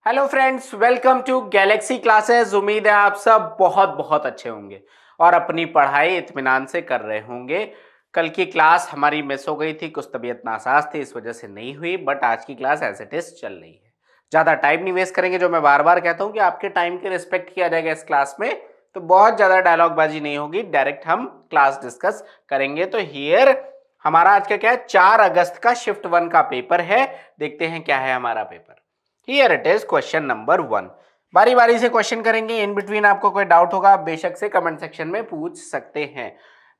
Hello friends, welcome to Galaxy Classes. उम्मीद है आप सब बहुत बहुत अच्छे होंगे और अपनी पढ़ाई इत्मीनान से कर रहे होंगे। कल की क्लास हमारी मिस हो गई थी, कुछ तबीयत नासाज थी, इस वजह से नहीं हुई, बट आज की क्लास एज इट इज चल रही है। ज़्यादा टाइम नहीं वेस्ट करेंगे, जो मैं बार बार कहता हूँ कि आपके टाइम के रिस्पेक्ट किया जाएगा इस क्लास में, तो बहुत ज़्यादा डायलॉग बाजी नहीं होगी, डायरेक्ट हम क्लास डिस्कस करेंगे। तो हियर हमारा आज का क्या है, 4 अगस्त का शिफ्ट 1 का पेपर है। देखते हैं क्या है हमारा paper. Here it is question number 1। बारी बारी से क्वेश्चन करेंगे, इन बिटवीन आपको कोई डाउट होगा आप बेशक से कमेंट सेक्शन में पूछ सकते हैं।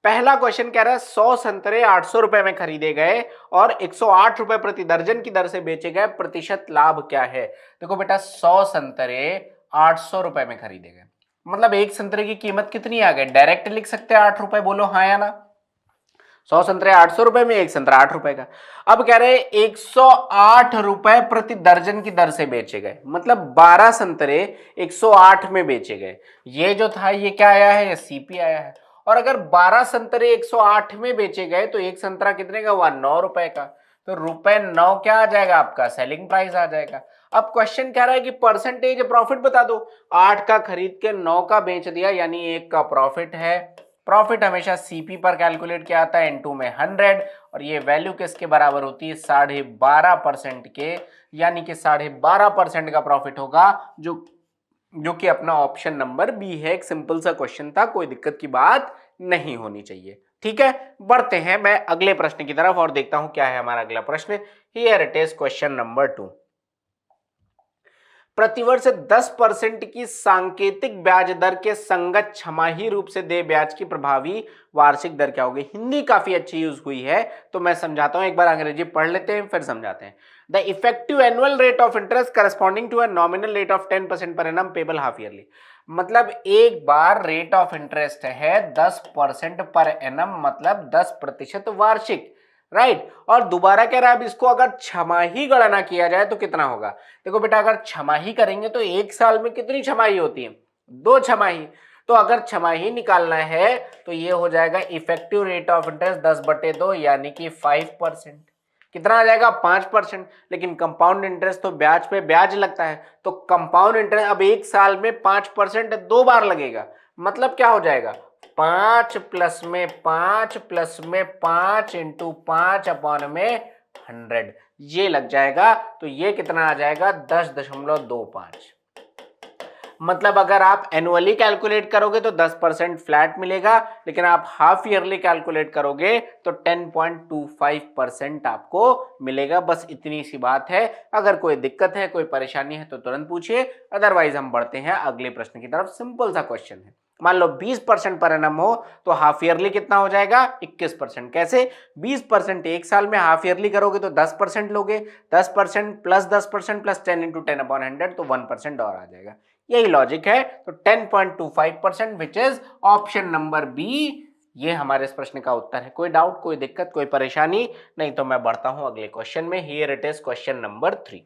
पहला क्वेश्चन कह रहा है 100 संतरे 800 रुपए में खरीदे गए और 108 रुपए प्रति दर्जन की दर से बेचे गए, प्रतिशत लाभ क्या है। देखो बेटा, 100 संतरे 800 रुपए में खरीदे गए, मतलब एक संतरे की कीमत कितनी आ गई, डायरेक्ट लिख सकते हैं 8 रुपए, बोलो हाँ या ना। 100 संतरे 800 रुपए में, एक संतरा 8 रुपए का। अब कह रहे 108 रुपए प्रति दर्जन की दर से बेचे गए, मतलब 12 संतरे 108 में बेचे गए। ये जो था ये क्या आया है, ये सीपी आया है। और अगर 12 संतरे 108 में बेचे गए तो एक संतरा कितने का हुआ, 9 रुपए का। तो रुपए 9 क्या आ जाएगा आपका, सेलिंग प्राइस आ जाएगा। अब क्वेश्चन कह रहा है कि परसेंटेज प्रॉफिट बता दो। 8 का खरीद के 9 का बेच दिया, यानी 1 का प्रॉफिट है। प्रॉफिट हमेशा सीपी पर कैलकुलेट किया आता है, इनटू में 100, और ये वैल्यू किसके बराबर होती है, 12.5% के, यानी कि 12.5% का प्रॉफिट होगा, जो कि अपना ऑप्शन नंबर बी है। एक सिंपल सा क्वेश्चन था, कोई दिक्कत की बात नहीं होनी चाहिए। ठीक है, बढ़ते हैं मैं अगले प्रश्न की तरफ और देखता हूं क्या है हमारा अगला प्रश्न। Here it is question number 2। प्रतिवर्ष 10% की सांकेतिक ब्याज दर के संगत छमाही रूप से देय ब्याज की प्रभावी वार्षिक दर क्या होगी। हिंदी काफी अच्छी यूज हुई है, तो मैं समझाता हूं, एक बार अंग्रेजी पढ़ लेते हैं फिर समझाते हैं। The effective annual rate of interest corresponding to a nominal rate of 10% per annum payable half yearly. मतलब एक बार रेट ऑफ इंटरेस्ट है 10% पर एनम, मतलब 10% वार्षिक, राइट। और दोबारा कह रहा है अब इसको अगर छमाही गणना किया जाए तो कितना होगा। देखो बेटा, अगर छमाही करेंगे तो एक साल में कितनी छमाही होती है, 2 छमाही। तो अगर छमाही निकालना है तो ये हो जाएगा इफेक्टिव रेट ऑफ इंटरेस्ट 10/2, यानी कि 5%। कितना आ जाएगा, 5%। लेकिन कंपाउंड इंटरेस्ट तो ब्याज पे ब्याज लगता है, तो कंपाउंड इंटरेस्ट अब एक साल में 5% 2 बार लगेगा, मतलब क्या हो जाएगा, 5 प्लस में 5 प्लस में 5 इंटू 5 अपॉन में 100, ये लग जाएगा। तो ये कितना आ जाएगा, 10.25। मतलब अगर आप एनुअली कैलकुलेट करोगे तो 10% फ्लैट मिलेगा, लेकिन आप हाफ ईयरली कैलकुलेट करोगे तो 10.25% आपको मिलेगा। बस इतनी सी बात है। अगर कोई दिक्कत है, कोई परेशानी है तो तुरंत पूछिए, अदरवाइज हम बढ़ते हैं अगले प्रश्न की तरफ। सिंपल सा क्वेश्चन है। मान लो 20% पर एनम हो तो हाफ ईयरली कितना हो जाएगा, 21%। कैसे, 20% एक साल में, हाफ ईयरली करोगे तो 10% लोगे, 10% प्लस 10% प्लस 10 इंटू 10/100, तो 1% और आ जाएगा। यही लॉजिक है। तो 10.25%, which is option number B, ये हमारे इस प्रश्न का उत्तर है। कोई डाउट, कोई दिक्कत, कोई परेशानी नहीं तो मैं बढ़ता हूं अगले क्वेश्चन में। Here it is question number 3।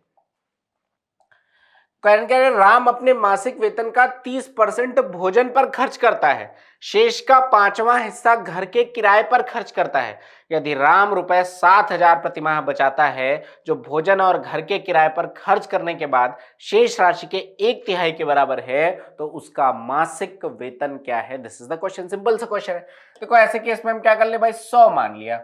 कारण क्या है, राम अपने मासिक वेतन का 30% भोजन पर खर्च करता है, शेष का 5वां हिस्सा घर के किराए पर खर्च करता है। यदि राम रुपए 7,000 प्रतिमाह बचाता है, जो भोजन और घर के किराए पर खर्च करने के बाद शेष राशि के 1/3 के बराबर है, तो उसका मासिक वेतन क्या है। This is the question, simple सा क्वेश्चन है। देखो ऐसे केस में हम क्या कर ले भाई, 100 मान लिया।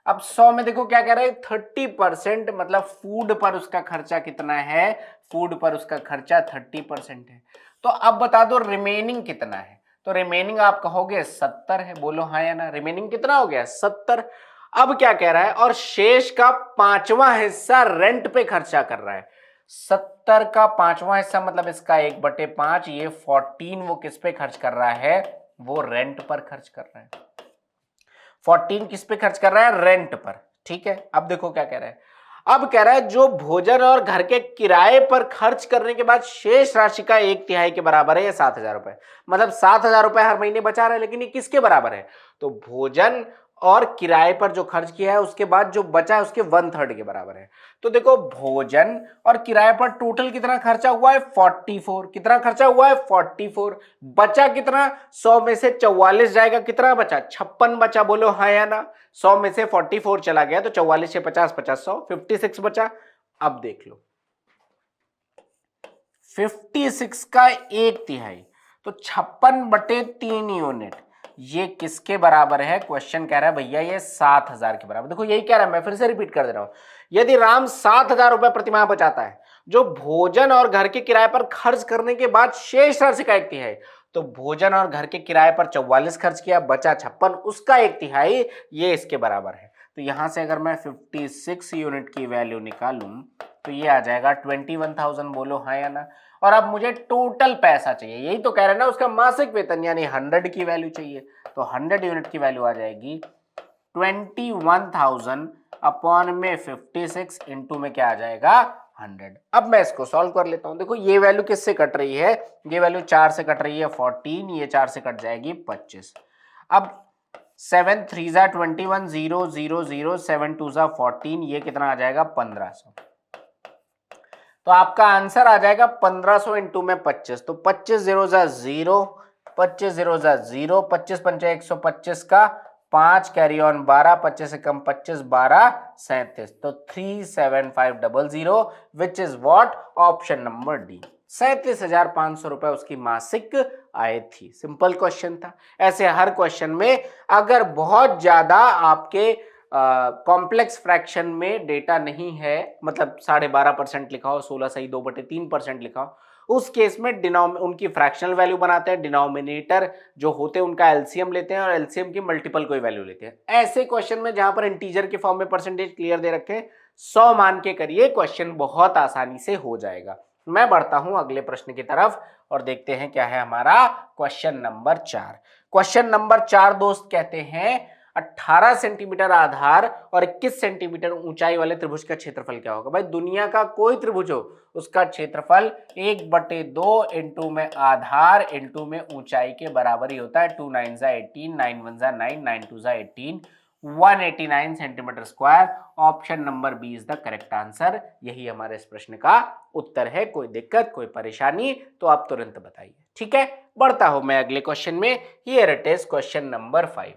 अब 100 में देखो क्या कह रहा है, 30%, मतलब फूड पर उसका खर्चा कितना है, फूड पर उसका खर्चा 30% है। तो अब बता दो रिमेनिंग कितना है। तो रिमेनिंग आप कहोगे 70 है, बोलो हाँ या ना। रिमेनिंग कितना हो गया, 70। अब क्या कह रहा है, और शेष का 5वां हिस्सा रेंट पे खर्चा कर रहा है। 70 का 5वां हिस्सा मतलब इसका 1/5, ये 14 वो किस पे खर्च कर रहा है, वो रेंट पर खर्च कर रहा है। 14 किस पे खर्च कर रहा है, रेंट पर। ठीक है, अब देखो क्या कह रहा है। अब कह रहा है जो भोजन और घर के किराए पर खर्च करने के बाद शेष राशि का 1/3 के बराबर है, ये 7,000 रुपए। मतलब 7,000 रुपए हर महीने बचा रहा है, लेकिन ये किसके बराबर है, तो भोजन और किराए पर जो खर्च किया है उसके बाद जो बचा है उसके 1/3 के बराबर है। तो देखो भोजन और किराए पर टोटल कितना खर्चा हुआ है, 44। कितना खर्चा हुआ है, 44। बचा कितना, 100 में से 44 जाएगा, कितना बचा, 56 बचा, बोलो हाँ या ना। 100 में से 44 चला गया तो 44 से 50, 50, 100, 56 बचा। अब देख लो 56 का 1/3 तो 56/3 यूनिट, ये किसके बराबर है? क्वेश्चन कह रहा है भैया ये 7,000 के बराबर। देखो यही कह रहा है, मैं फिर से रिपीट कर दे रहा हूं। यदि राम 7,000 रुपए प्रतिमाह बचाता है, जो भोजन और घर के किराए पर खर्च करने के बाद शेष राशि का 1/3, तो भोजन और घर के किराए पर 44 खर्च किया, बचा 56, उसका 1/3 ये इसके बराबर है। तो यहां से अगर मैं 56 यूनिट की वैल्यू निकालूं तो ये आ जाएगा 21,000। बोलो हाँ या ना। और अब मुझे टोटल पैसा चाहिए, यही तो कह रहे हैं ना, उसका मासिक वेतन यानी 100 की वैल्यू चाहिए। तो 100 यूनिट की वैल्यू आ जाएगी 21,000 अपॉन में 56 इंटू में क्या आ जाएगा 100। अब मैं इसको सॉल्व कर लेता हूं। देखो ये वैल्यू किससे कट रही है? ये वैल्यू 4 से कट रही है 14, ये 4 से कट जाएगी 25। अब 7 3 जा 21, 0 0 0, 7 2 जा 14, ये कितना आ जाएगा 1500। तो आपका आंसर आ जाएगा 1500 इंटू में 25। तो 25 0 जा 0, 25 0 जा 0, 25 पंचे 125 का 5 कैरी ऑन 12, 25 से कम 25, 12 37। तो 37500 which is what? Option number D. 37,500 रुपए उसकी मासिक आय थी। सिंपल क्वेश्चन था। ऐसे हर क्वेश्चन में अगर बहुत ज्यादा आपके कॉम्प्लेक्स फ्रैक्शन में डेटा नहीं है, मतलब 12.5% लिखा हो, 16 सही 2/3% लिखा हो, उस केस में उनकी फ्रैक्शनल वैल्यू बनाते हैं, डिनोमिनेटर जो होते हैं उनका एलसीएम लेते हैं और एलसीएम की मल्टीपल कोई वैल्यू लेते हैं। ऐसे क्वेश्चन में जहां पर इंटीजर के फॉर्म में परसेंटेज क्लियर दे रखे हैं, 100 मान के करिए, क्वेश्चन बहुत आसानी से हो जाएगा। मैं बढ़ता हूं अगले प्रश्न की तरफ और देखते हैं क्या है हमारा क्वेश्चन नंबर 4। क्वेश्चन नंबर 4 दोस्त कहते हैं 18 सेंटीमीटर आधार और 21 सेंटीमीटर ऊंचाई वाले त्रिभुज का क्षेत्रफल क्या होगा? भाई दुनिया का कोई त्रिभुज हो उसका क्षेत्रफल 1/2 इंटू में आधार इंटू में ऊंचाई के बराबर ही होता है। 2 9 जा 18, 9 1 जा 9, 9 2 जा 18, 189 centimetre square. Option number B is the correct answer. यही हमारे इस प्रश्न का उत्तर है। कोई दिक्कत, कोई परेशानी तो आप तुरंत बताइए। ठीक है, बढ़ता हूं मैं अगले क्वेश्चन में। Here it is question number 5।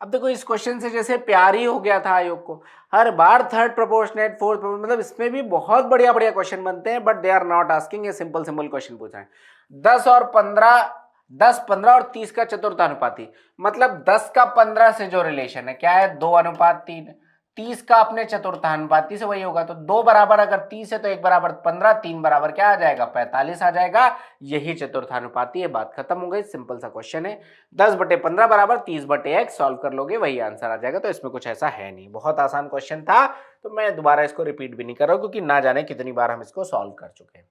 अब देखो इस क्वेश्चन से जैसे प्यार ही हो गया था आयोग को, हर बार थर्ड प्रोपोर्शनेट, फोर्थ, मतलब इसमें भी बहुत बढ़िया बढ़िया क्वेश्चन बनते हैं, but they are not asking, ये सिंपल सिंपल क्वेश्चन पूछ रहे हैं। 10 और 15, 10 15 और 30 का चतुर्थानुपाती, मतलब 10 का 15 से जो रिलेशन है क्या है? 2:3। 30 का अपने चतुर्थानुपाती से वही होगा, तो 2 बराबर अगर 30 है तो 1 बराबर 15, 3 बराबर क्या आ जाएगा? 45 आ जाएगा। यही चतुर्थानुपाती है। बात खत्म हो गई। सिंपल सा क्वेश्चन है। 10/15 बराबर 30/x, सॉल्व कर लोगे वही आंसर आ जाएगा। तो इसमें कुछ ऐसा है नहीं, बहुत आसान क्वेश्चन था, तो मैं दोबारा इसको रिपीट भी नहीं कर रहा हूं क्योंकि ना जाने कितनी बार हम इसको सॉल्व कर चुके हैं।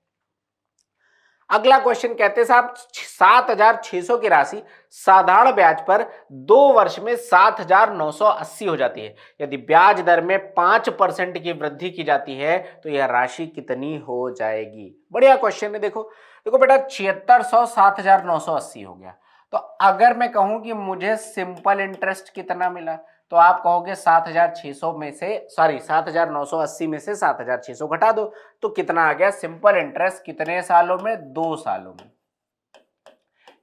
अगला क्वेश्चन कहते हैं साहब 7,600 की राशि साधारण ब्याज पर 2 वर्ष में 7,980 हो जाती है। यदि ब्याज दर में 5% की वृद्धि की जाती है तो यह राशि कितनी हो जाएगी? बढ़िया क्वेश्चन है। देखो देखो बेटा, 7600 7,980 हो गया। तो अगर मैं कहूं कि मुझे सिंपल इंटरेस्ट कितना मिला, तो आप कहोगे 7,600 में से, सॉरी 7,980 में से 7,600 घटा दो, तो कितना आ गया सिंपल इंटरेस्ट? कितने सालों में? 2 सालों में।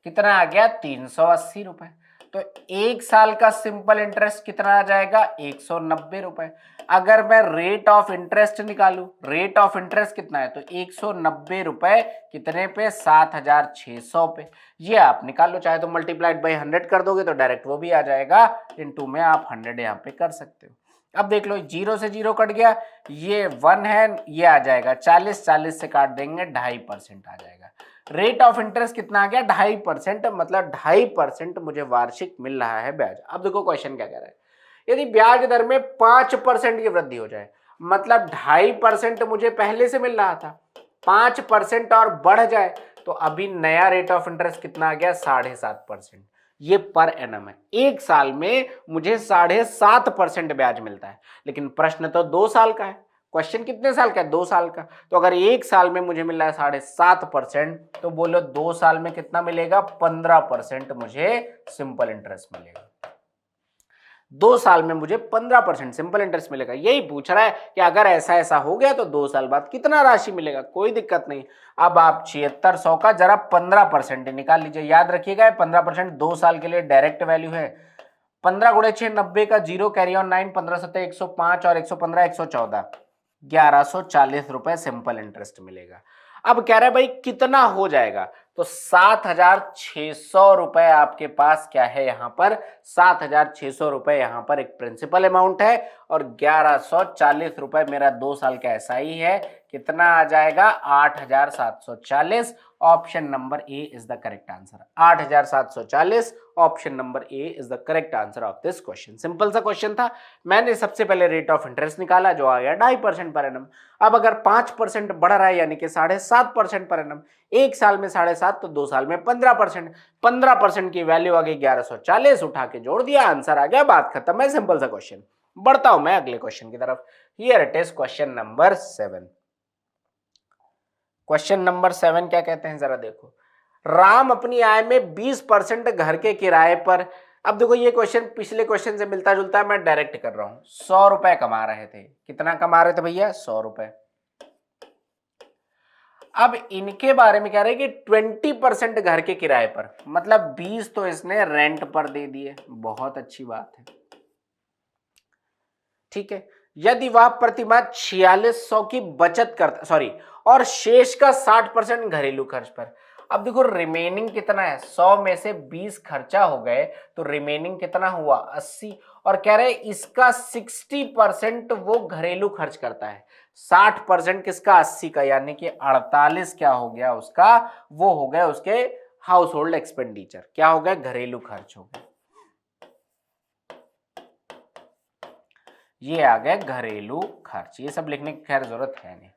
कितना आ गया? 380 रुपए। तो 1 साल का सिंपल इंटरेस्ट कितना आ जाएगा? 190 रुपए। अगर मैं रेट ऑफ इंटरेस्ट निकालू, रेट ऑफ इंटरेस्ट कितना है? तो 190 रुपए कितने पे? 7,600 पे। ये आप निकाल लो, चाहे तो मल्टीप्लाइड बाई 100 कर दोगे तो डायरेक्ट वो भी आ जाएगा। इनटू में आप 100 यहाँ पे कर सकते हो। अब देख लो, 0 से 0 कट गया, ये 1 है, ये आ जाएगा 40, 40 से काट देंगे 2.5% आ जाएगा। रेट ऑफ इंटरेस्ट कितना आ गया? 2.5%, मतलब 2.5% मुझे वार्षिक मिल रहा है ब्याज। अब देखो क्वेश्चन क्या कह रहा है, यदि ब्याज दर में 5% की वृद्धि हो जाए, मतलब 2.5% मुझे पहले से मिल रहा था, 5% और बढ़ जाए, तो अभी नया रेट ऑफ इंटरेस्ट कितना आ गया? 7.5%। ये पर एनम है। 1 साल में मुझे 7.5% ब्याज मिलता है, लेकिन प्रश्न तो 2 साल का है। क्वेश्चन कितने साल का है? 2 साल का। तो अगर 1 साल में मुझे मिल रहा है 7.5%, तो बोलो 2 साल में कितना मिलेगा? 15% मुझे सिंपल इंटरेस्ट मिलेगा। 2 साल में मुझे 15% सिंपल इंटरेस्ट मिलेगा। यही पूछ रहा है कि अगर ऐसा ऐसा हो गया तो 2 साल बाद कितना राशि मिलेगा? कोई दिक्कत नहीं। अब आप 7600 का जरा 15% निकाल लीजिए। याद रखिएगा 15% 2 साल के लिए डायरेक्ट वैल्यू है। 15 गुणे 6 90 का 0, कैरी ऑन 9, 15 7 105 और 115 114, 1140 रुपए सिंपल इंटरेस्ट मिलेगा। अब कह रहा है भाई कितना हो जाएगा, तो 7,600 रुपए आपके पास क्या है यहां पर, 7,600 रुपए यहां पर एक प्रिंसिपल अमाउंट है और 1,140 रुपए मेरा 2 साल का एसआई है। कितना आ जाएगा, 8,740। Option number A is the correct answer. 8,740 option number A is the correct answer of this question. Simple सा क्वेश्चन था। मैंने सबसे पहले रेट ऑफ इंटरेस्ट निकाला जो आ गया 2.5% पर एनम। अब अगर 5% बढ़ रहा है यानी कि 7.5% पर एनम, एक साल में 7.5 तो 2 साल में 15%, 15% की वैल्यू आ गई 1,140, उठा के जोड़ दिया, आंसर आ गया, बात खत्म है। सिंपल सा क्वेश्चन। बढ़ता हूं मैं अगले क्वेश्चन की तरफ। Here it is question number 7। Question number 7 क्या कहते हैं जरा देखो। राम अपनी आय में 20% घर के किराए पर, अब देखो ये क्वेश्चन पिछले क्वेश्चन से मिलता जुलता है, मैं डायरेक्ट कर रहा हूं। 100 रुपए कमा रहे थे। कितना कमा रहे थे भैया, 100 रुपए। अब इनके बारे में कह रहे हैं कि 20% घर के किराए पर, मतलब 20 तो इसने रेंट पर दे दिए, बहुत अच्छी बात है, ठीक है। यदि वह प्रतिमाह 4600 की बचत करता, सॉरी, और शेष का 60% घरेलू खर्च पर। अब देखो रिमेनिंग कितना है, 100 में से 20 खर्चा हो गए तो रिमेनिंग कितना हुआ, 80। और कह रहे इसका 60% वो घरेलू खर्च करता है, 60% किसका, 80 का, यानी कि 48 क्या हो गया उसका, वो हो गया उसके हाउस होल्ड एक्सपेंडिचर, क्या हो गया, घरेलू खर्च हो गया। ये आ गया घरेलू खर्च। ये सब लिखने की खैर जरूरत है नहीं।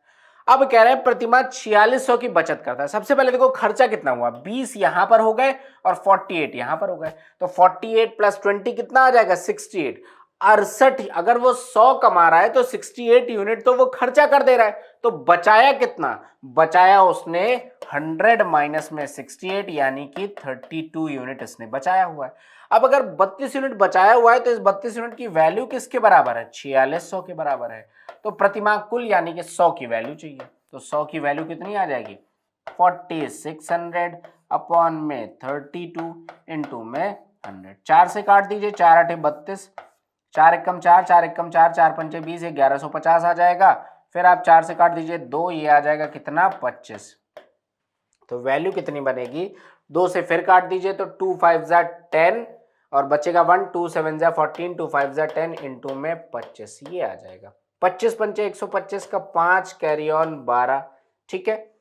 अब कह रहे हैं प्रतिमाह 4600 की बचत करता है। सबसे पहले देखो खर्चा कितना हुआ, 20 यहां पर हो गए और 48 यहां पर हो गए, तो 48 प्लस 20 कितना आ जाएगा, 68। 68, अगर वो 100 कमा रहा है तो 68 यूनिट तो वो खर्चा कर दे रहा है, तो बचाया कितना, बचाया उसने 100 माइनस में 68 यानी कि 32 यूनिट इसने बचाया हुआ है। अब अगर 32 यूनिट बचाया हुआ है तो इस 32 यूनिट की वैल्यू किसके बराबर है, 4600 के बराबर है। तो प्रतिमाह कुल यानी कि 100 की वैल्यू चाहिए, तो 100 की वैल्यू कितनी आ जाएगी, 4600 अपॉन में 32 इंटू में 100। 4 से काट दीजिए, 4 8 32, 4 एकम 4, 4 एकम 4, 4 पंचे 20, 1150 आ जाएगा। फिर आप 4 से काट दीजिए 2, ये आ जाएगा कितना, 25। तो वैल्यू कितनी बनेगी, 2 से फिर काट दीजिए तो 2 5 10 और बचेगा 1, 2 7 14, 2 5 10 इंटू में 25, ये आ जाएगा। 25 पंचे 125 का 5, कैरी ऑन 12, ठीक है।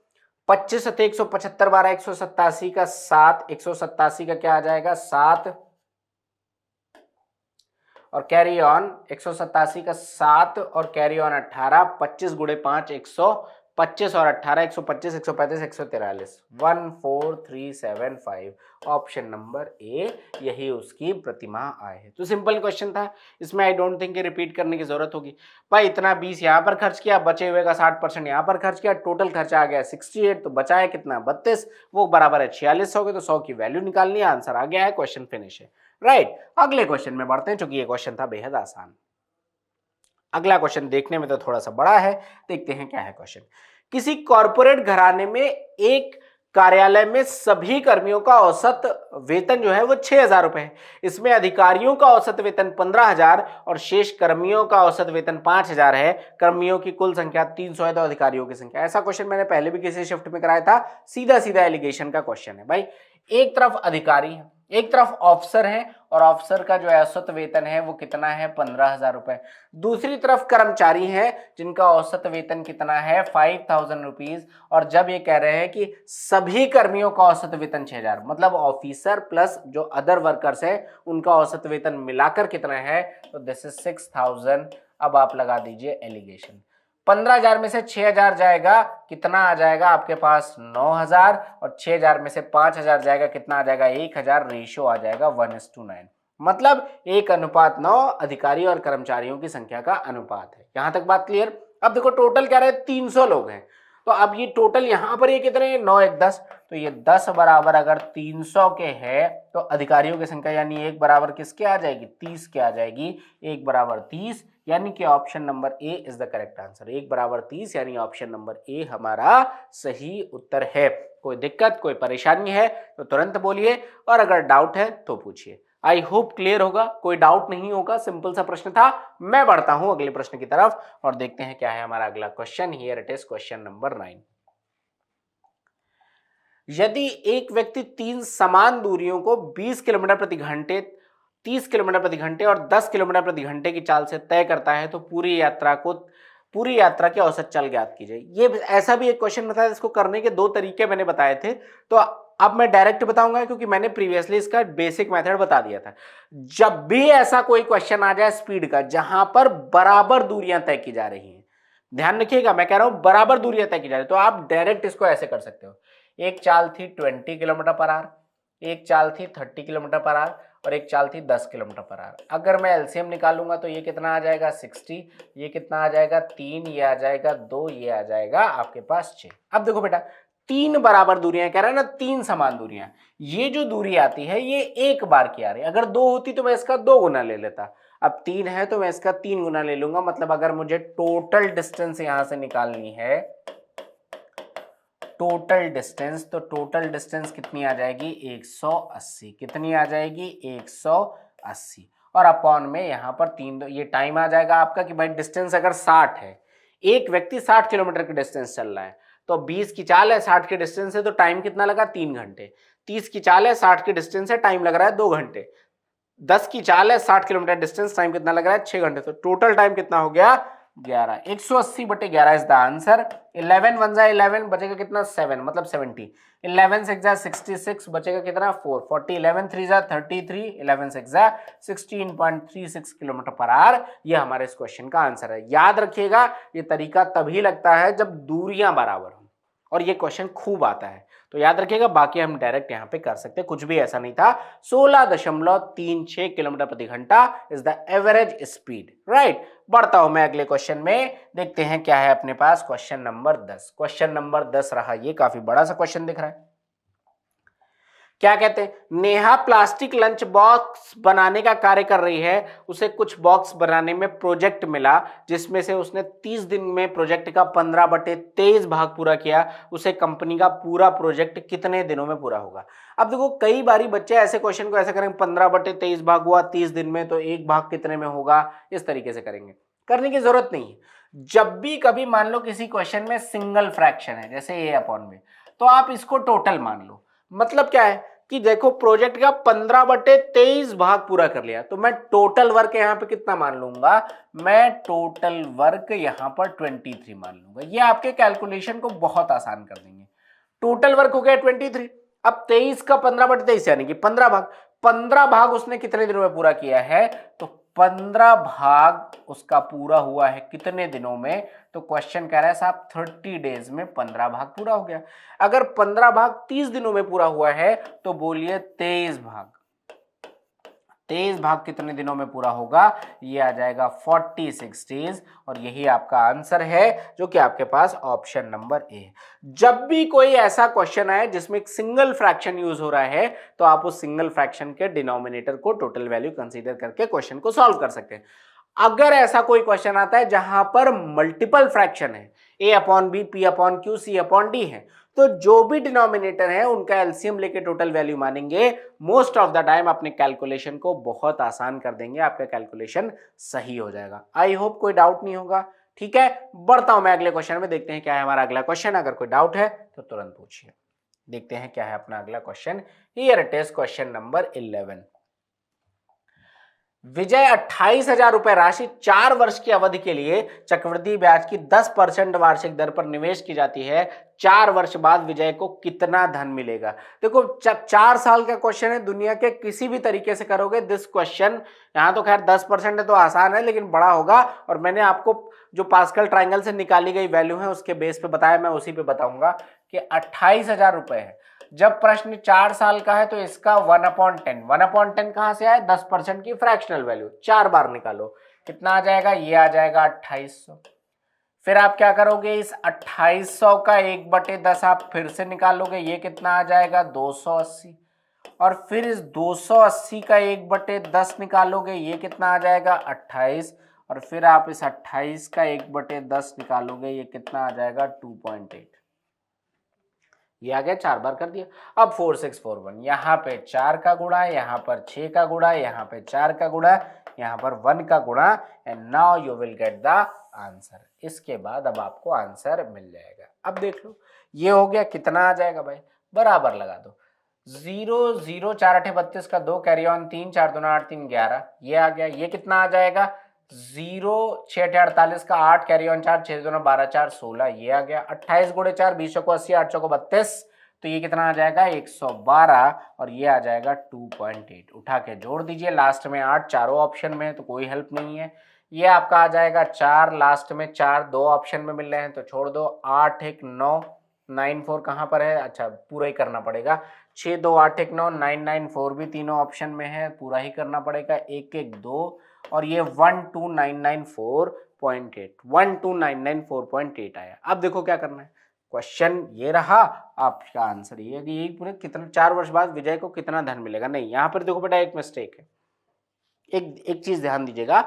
25 सत्ते 175, 12 187 का 7, 187 का क्या आ जाएगा, 7 और कैरी ऑन 187 का 7 और कैरी ऑन 18, 25 गुणे 5 125 और 18 125 135 143, 14375। ऑप्शन नंबर ए यही उसकी प्रतिमाह आय है। तो सिंपल क्वेश्चन था, इसमें आई डोंट थिंक रिपीट करने की जरूरत होगी। भाई इतना 20 यहाँ पर खर्च किया, बचे हुए का 60% यहाँ पर खर्च किया, टोटल खर्चा आ गया 68, तो बचाया कितना 32, वो बराबर है 4600 के, तो 100 की वैल्यू निकालनी है, आंसर आ गया है, क्वेश्चन फिनिश है। राइट, अगले क्वेश्चन में बढ़ते हैं, चूंकि ये क्वेश्चन था बेहद आसान। अगला क्वेश्चन देखने में तो थोड़ा सा बड़ा है, देखते हैं क्या है क्वेश्चन। किसी कॉर्पोरेट घराने में एक कार्यालय में सभी कर्मियों का औसत वेतन जो है वो 6,000 रुपए है। इसमें अधिकारियों का औसत वेतन 15,000 और शेष कर्मियों का औसत वेतन 5,000 है। कर्मियों की कुल संख्या 300 है तो अधिकारियों की संख्या, ऐसा क्वेश्चन मैंने पहले भी किसी शिफ्ट में कराया था, सीधा सीधा एलिगेशन का क्वेश्चन है। भाई एक तरफ अधिकारी है, एक तरफ ऑफिसर है और ऑफिसर का जो औसत वेतन है वो कितना है, 15,000 रुपए। दूसरी तरफ कर्मचारी है जिनका औसत वेतन कितना है, 5,000 रुपीज। और जब ये कह रहे हैं कि सभी कर्मियों का औसत वेतन 6,000, मतलब ऑफिसर प्लस जो अदर वर्कर्स है उनका औसत वेतन मिलाकर कितना है, तो दिस इज 6,000। अब आप लगा दीजिए एलिगेशन, 15,000 में से 6,000 जाएगा, कितना आ जाएगा आपके पास, 9,000, और 6,000 में से 5,000 जाएगा, कितना आ जाएगा, 1,000। रेशियो आ जाएगा 1:9, मतलब 1:9 अधिकारी और कर्मचारियों की संख्या का अनुपात है। यहां तक बात क्लियर। अब देखो टोटल क्या रहे, 300 लोग हैं, तो अब ये टोटल यहां पर ये कितने, 9 1 10, तो ये 10 बराबर अगर 300 के है तो अधिकारियों की संख्या यानी 1 बराबर किसके आ जाएगी, 30 के आ जाएगी, 1 बराबर 30, यानी कि option number A is the correct answer. 1 बराबर 30 यानी ऑप्शन नंबर ए हमारा सही उत्तर है। कोई दिक्कत कोई परेशानी है तो तुरंत बोलिए, और अगर डाउट है तो पूछिए। आई होप क्लियर होगा, कोई डाउट नहीं होगा, सिंपल सा प्रश्न था। मैं बढ़ता हूं अगले प्रश्न की तरफ और देखते हैं क्या है हमारा अगला question. Here it is question number 9। यदि एक व्यक्ति 3 समान दूरियों को 20 किलोमीटर प्रति घंटे, 30 किलोमीटर प्रति घंटे और 10 किलोमीटर प्रति घंटे की चाल से तय करता है तो पूरी यात्रा की औसत चाल ज्ञात कीजिए। ये ऐसा भी एक क्वेश्चन बताया, इसको करने के दो तरीके मैंने बताए थे, तो अब मैं डायरेक्ट बताऊंगा क्योंकि मैंने प्रीवियसली इसका बेसिक मेथड बता दिया था। जब भी ऐसा कोई क्वेश्चन आ जाए स्पीड का जहां पर बराबर दूरियां तय की जा रही हैं, ध्यान रखिएगा मैं कह रहा हूं बराबर दूरियां तय की जा रही है, तो आप डायरेक्ट इसको ऐसे कर सकते हो। एक चाल थी 20 किलोमीटर पर आवर, एक चाल थी 30 किलोमीटर पर आवर और एक चाल थी 10 किलोमीटर पर आवर। अगर मैं एलसीएम निकालूंगा तो ये कितना आ जाएगा 60, ये कितना आ जाएगा 3, ये आ जाएगा 2, ये आ जाएगा आपके पास 6। अब देखो बेटा, 3 बराबर दूरियां कह रहा है ना, 3 समान दूरियां, ये जो दूरी आती है ये एक बार की आ रही है। अगर 2 होती तो मैं इसका 2 गुना ले लेता, अब 3 है तो मैं इसका 3 गुना ले लूंगा। मतलब अगर मुझे टोटल डिस्टेंस यहां से निकालनी है, टोटल डिस्टेंस, तो टोटल डिस्टेंस कितनी आ जाएगी 180, कितनी आ जाएगी 180 और अपॉन में यहां पर 3, ये टाइम आ जाएगा आपका कि भाई डिस्टेंस अगर 60 है, एक व्यक्ति 60 किलोमीटर की डिस्टेंस चल रहा है, तो 20 की चाल है 60 के डिस्टेंस है तो टाइम कितना लगा 3 घंटे, 30 की चाल है 60 के डिस्टेंस है टाइम लग रहा है 2 घंटे, 10 की चाल है 60 किलोमीटर डिस्टेंस, टाइम कितना लग रहा है 6 घंटे, तो टोटल टाइम कितना हो गया 11। 180/11 इज द आंसर। 11 1 जा 11 बचेगा कितना 7, मतलब 70। 11 6 जा 66 बचेगा कितना 4, 40। 11 3 जा 33, 11 6 जा 16.36 किलोमीटर पर आवर। ये हमारे इस क्वेश्चन का आंसर है। याद रखिएगा ये तरीका तभी लगता है जब दूरियां बराबर हो और ये क्वेश्चन खूब आता है, तो याद रखिएगा। बाकी हम डायरेक्ट यहां पे कर सकते, कुछ भी ऐसा नहीं था। 16.36 किलोमीटर प्रति घंटा is the average speed, right. बढ़ता हूं मैं अगले क्वेश्चन में, देखते हैं क्या है अपने पास। क्वेश्चन नंबर 10, क्वेश्चन नंबर 10 रहा, ये काफी बड़ा सा क्वेश्चन दिख रहा है। क्या कहते हैं, नेहा प्लास्टिक लंच बॉक्स बनाने का कार्य कर रही है। उसे कुछ बॉक्स बनाने में प्रोजेक्ट मिला जिसमें से उसने 30 दिन में प्रोजेक्ट का 15/23 भाग पूरा किया। उसे कंपनी का पूरा प्रोजेक्ट कितने दिनों में पूरा होगा। अब देखो कई बारी बच्चे ऐसे क्वेश्चन को ऐसे करेंगे, 15/23 भाग हुआ 30 दिन में तो एक भाग कितने में होगा, इस तरीके से करेंगे। करने की जरूरत नहीं है। जब भी कभी मान लो किसी क्वेश्चन में सिंगल फ्रैक्शन है जैसे ए अपॉन में, तो आप इसको टोटल मान लो। मतलब क्या है कि देखो प्रोजेक्ट का 15/23 भाग पूरा कर लिया, तो मैं टोटल वर्क यहां पे कितना मान लूंगा, मैं टोटल वर्क यहां पर 23 मान लूंगा। ये आपके कैलकुलेशन को बहुत आसान कर देंगे। टोटल वर्क हो गया 23, अब 23 का 15/23 यानी कि 15 भाग, 15 भाग उसने कितने दिनों में पूरा किया है, तो 15 भाग उसका पूरा हुआ है कितने दिनों में, तो क्वेश्चन कह रहा है साहब 30 डेज में 15 भाग पूरा हो गया। अगर 15 भाग 30 दिनों में पूरा हुआ है तो बोलिए 23 भाग, 23 भाग कितने दिनों में पूरा होगा, ये आ जाएगा 46 डेज। और यही आपका आंसर है जो कि आपके पास ऑप्शन नंबर ए है। जब भी कोई ऐसा क्वेश्चन आए जिसमें एक सिंगल फ्रैक्शन यूज हो रहा है तो आप उस सिंगल फ्रैक्शन के डिनोमिनेटर को टोटल वैल्यू कंसीडर करके क्वेश्चन को सॉल्व कर सकते हैं। अगर ऐसा कोई क्वेश्चन आता है जहां पर मल्टीपल फ्रैक्शन है, a upon b, p upon q, c upon d है, तो जो भी डिनोमिनेटर है उनका एलसीएम लेके टोटल वैल्यू मानेंगे। मोस्ट ऑफ द टाइम अपने कैलकुलेशन को बहुत आसान कर देंगे, आपका कैलकुलेशन सही हो जाएगा। आई होप कोई डाउट नहीं होगा। ठीक है, बढ़ता हूं मैं अगले क्वेश्चन में, देखते हैं क्या है हमारा अगला क्वेश्चन। अगर कोई डाउट है तो तुरंत पूछिए। देखते हैं क्या है अपना अगला question. Here it is question number 11। विजय 28,000 रुपए राशि 4 वर्ष की अवधि के लिए चक्रवृद्धि ब्याज की 10% वार्षिक दर पर निवेश की जाती है। 4 वर्ष बाद विजय को कितना धन मिलेगा। देखो 4 साल का क्वेश्चन है, दुनिया के किसी भी तरीके से करोगे दिस क्वेश्चन। यहां तो खैर 10% है तो आसान है, लेकिन बड़ा होगा। और मैंने आपको जो पास्कल ट्राइंगल से निकाली गई वैल्यू है उसके बेस पे बताया, मैं उसी पे बताऊंगा कि 28,000 रुपए है। जब प्रश्न 4 साल का है तो इसका 1/10, 1/10 कहां से आया, 10% की फ्रैक्शनल वैल्यू, 4 बार निकालो कितना आ जाएगा, ये आ जाएगा 2800। फिर आप क्या करोगे, इस 2800 का 1/10 आप फिर से निकालोगे, ये कितना आ जाएगा 280। और फिर इस 280 का 1/10 निकालोगे, ये कितना आ जाएगा 28। और फिर आप इस 28 का 1/10 निकालोगे, ये कितना आ जाएगा 2.8। ये आ गया, 4 बार कर दिया। अब 4641, यहाँ पे 4 का गुणा, यहाँ पर 6 का गुणा, यहाँ पे 4 का गुणा, यहाँ पर 1 का गुणा, and now you will get the answer. इसके बाद अब आपको आंसर मिल जाएगा। अब देख लो ये हो गया, कितना आ जाएगा भाई, बराबर लगा दो। 0 0 4 8 32 का 2 कैरी ऑन 3 4 2 8 3 11 ये आ गया। ये कितना आ जाएगा 0 6 8 48 का 8 कैरी ऑन 4 6 2 12 4 16 ये आ गया। 28 गुणे 4 20 को 80 8 को 32 तो ये कितना आ जाएगा 112 और ये आ जाएगा 2.8। उठा के जोड़ दीजिए। लास्ट में 8 चारों ऑप्शन में है तो कोई हेल्प नहीं है। ये आपका आ जाएगा 4 लास्ट में 4 दो ऑप्शन में मिल रहे हैं तो छोड़ दो। 8 1 9 9 4 कहाँ पर है, अच्छा पूरा ही करना पड़ेगा। 6 2 8 1 9 9 9 4 भी तीनों ऑप्शन में है, पूरा ही करना पड़ेगा। 1 1 2 और ये 12994.8 12994.8 आया। अब देखो क्या करना है, क्वेश्चन ये रहा, आपका आंसर ये है कि यही पूरे कितना 4 वर्ष बाद विजय को कितना धन मिलेगा। नहीं, यहाँ पर देखो बेटा एक मिस्टेक है। एक चीज ध्यान दीजिएगा,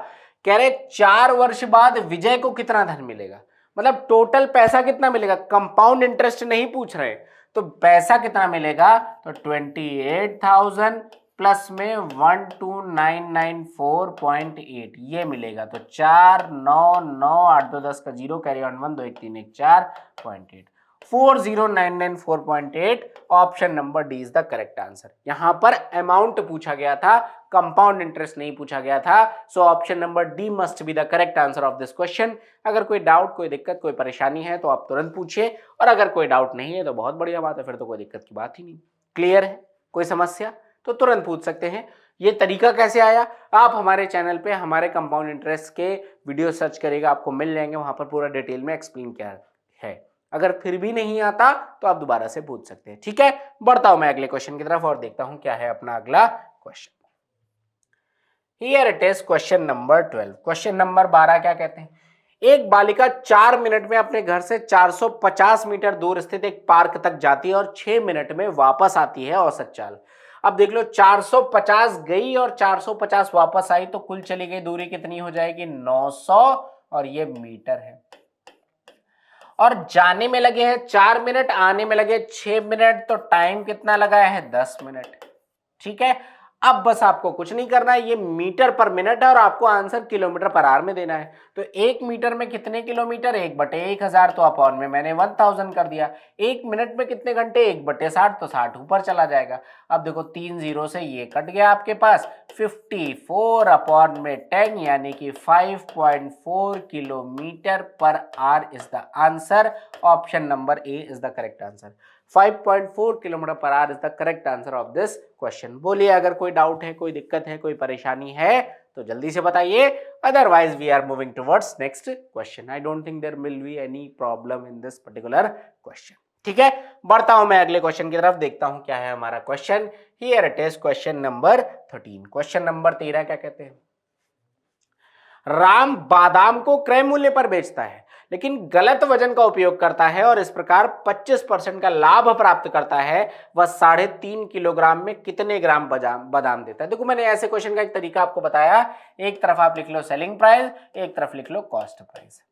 कह रहे 4 वर्ष बाद विजय को कितना धन मिलेगा, मतलब टोटल पैसा कितना मिलेगा, कंपाउंड इंटरेस्ट नहीं पूछ रहे। तो पैसा कितना मिलेगा तो 28,000 प्लस में 12994.8 ये मिलेगा। तो 4 9 9 8 2 10 का 0 carry on 1 2 1 3 1 4.8 40994.8 option number D is the correct answer. यहां पर अमाउंट पूछा गया था, कंपाउंड इंटरेस्ट नहीं पूछा गया था। So option number D must be the correct answer of this question. अगर कोई डाउट, कोई दिक्कत, कोई परेशानी है तो आप तुरंत पूछिए, और अगर कोई डाउट नहीं है तो बहुत बढ़िया बात है, फिर तो कोई दिक्कत की बात ही नहीं। क्लियर है, कोई समस्या तो तुरंत पूछ सकते हैं। ये तरीका कैसे आया, आप हमारे चैनल पे हमारे कंपाउंड इंटरेस्ट के वीडियो सर्च करिएगा, आपको मिल जाएंगे, वहां पर पूरा डिटेल में एक्सप्लेन किया है। अगर फिर भी नहीं आता तो आप दोबारा से पूछ सकते हैं। ठीक है, बढ़ता हूं मैं अगले क्वेश्चन की तरफ और देखता हूं क्या है अपना अगला question. Here it is question number 12। Question number 12 क्या कहते हैं, एक बालिका 4 मिनट में अपने घर से 450 मीटर दूर स्थित एक पार्क तक जाती है और 6 मिनट में वापस आती है औसत चाल। अब देख लो 450 गई और 450 वापस आई तो कुल चली गई दूरी कितनी हो जाएगी 900, और ये मीटर है। और जाने में लगे हैं 4 मिनट, आने में लगे 6 मिनट, तो टाइम कितना लगाया है 10 मिनट। ठीक है, अब बस आपको कुछ नहीं करना है, ये मीटर पर मिनट है और आपको आंसर किलोमीटर पर आवर में देना है। तो 1 मीटर में कितने किलोमीटर, 1/1000, तो अपॉन में मैंने 1000 कर दिया। 1 मिनट में कितने घंटे, 1/60, तो 60 ऊपर चला जाएगा। अब देखो 3 जीरो से ये कट गया आपके पास, 54 अपॉन में 10 यानी कि 5.4 kilometre per hour is the answer. Option number A is the correct answer. 5.4 kilometre per hour is the correct answer of this question. बोलिए अगर कोई डाउट है, कोई दिक्कत है, कोई परेशानी है तो जल्दी से बताइए, otherwise we are moving towards next question. I don't think there will be any problem in this particular question. ठीक है, बढ़ता हूं मैं अगले क्वेश्चन की तरफ, देखता हूं क्या है हमारा question. Here it is question number 13। Question number 13 क्या कहते हैं, राम बादाम को क्रय मूल्य पर बेचता है लेकिन गलत वजन का उपयोग करता है और इस प्रकार 25% का लाभ प्राप्त करता है। वह 3.5 किलोग्राम में कितने ग्राम बादाम देता है। देखो मैंने ऐसे क्वेश्चन का एक तरीका आपको बताया, एक तरफ आप लिख लो सेलिंग प्राइस, एक तरफ लिख लो कॉस्ट प्राइस।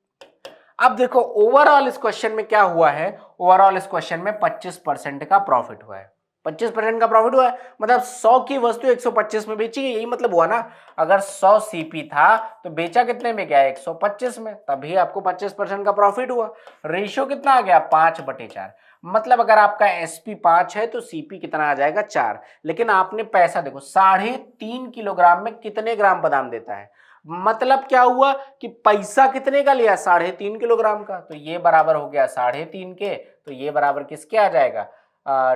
अब देखो ओवरऑल इस क्वेश्चन में क्या हुआ है, ओवरऑल इस क्वेश्चन में 25% का प्रॉफिट हुआ है। 25% का प्रॉफिट हुआ है, मतलब 100 की वस्तु 125 में बेची गई, यही मतलब हुआ ना। अगर 100 सीपी था तो बेचा कितने में गया 125 में, तभी आपको 25% का प्रॉफिट हुआ। रेशियो कितना आ गया 5/4। मतलब अगर आपका एसपी 5 है तो सीपी कितना आ जाएगा 4। लेकिन आपने पैसा देखो 3.5 किलोग्राम में कितने ग्राम बादाम देता है, मतलब क्या हुआ कि पैसा कितने का लिया 3.5 किलोग्राम का, तो ये बराबर हो गया 3.5 के, तो ये बराबर किसके आ जाएगा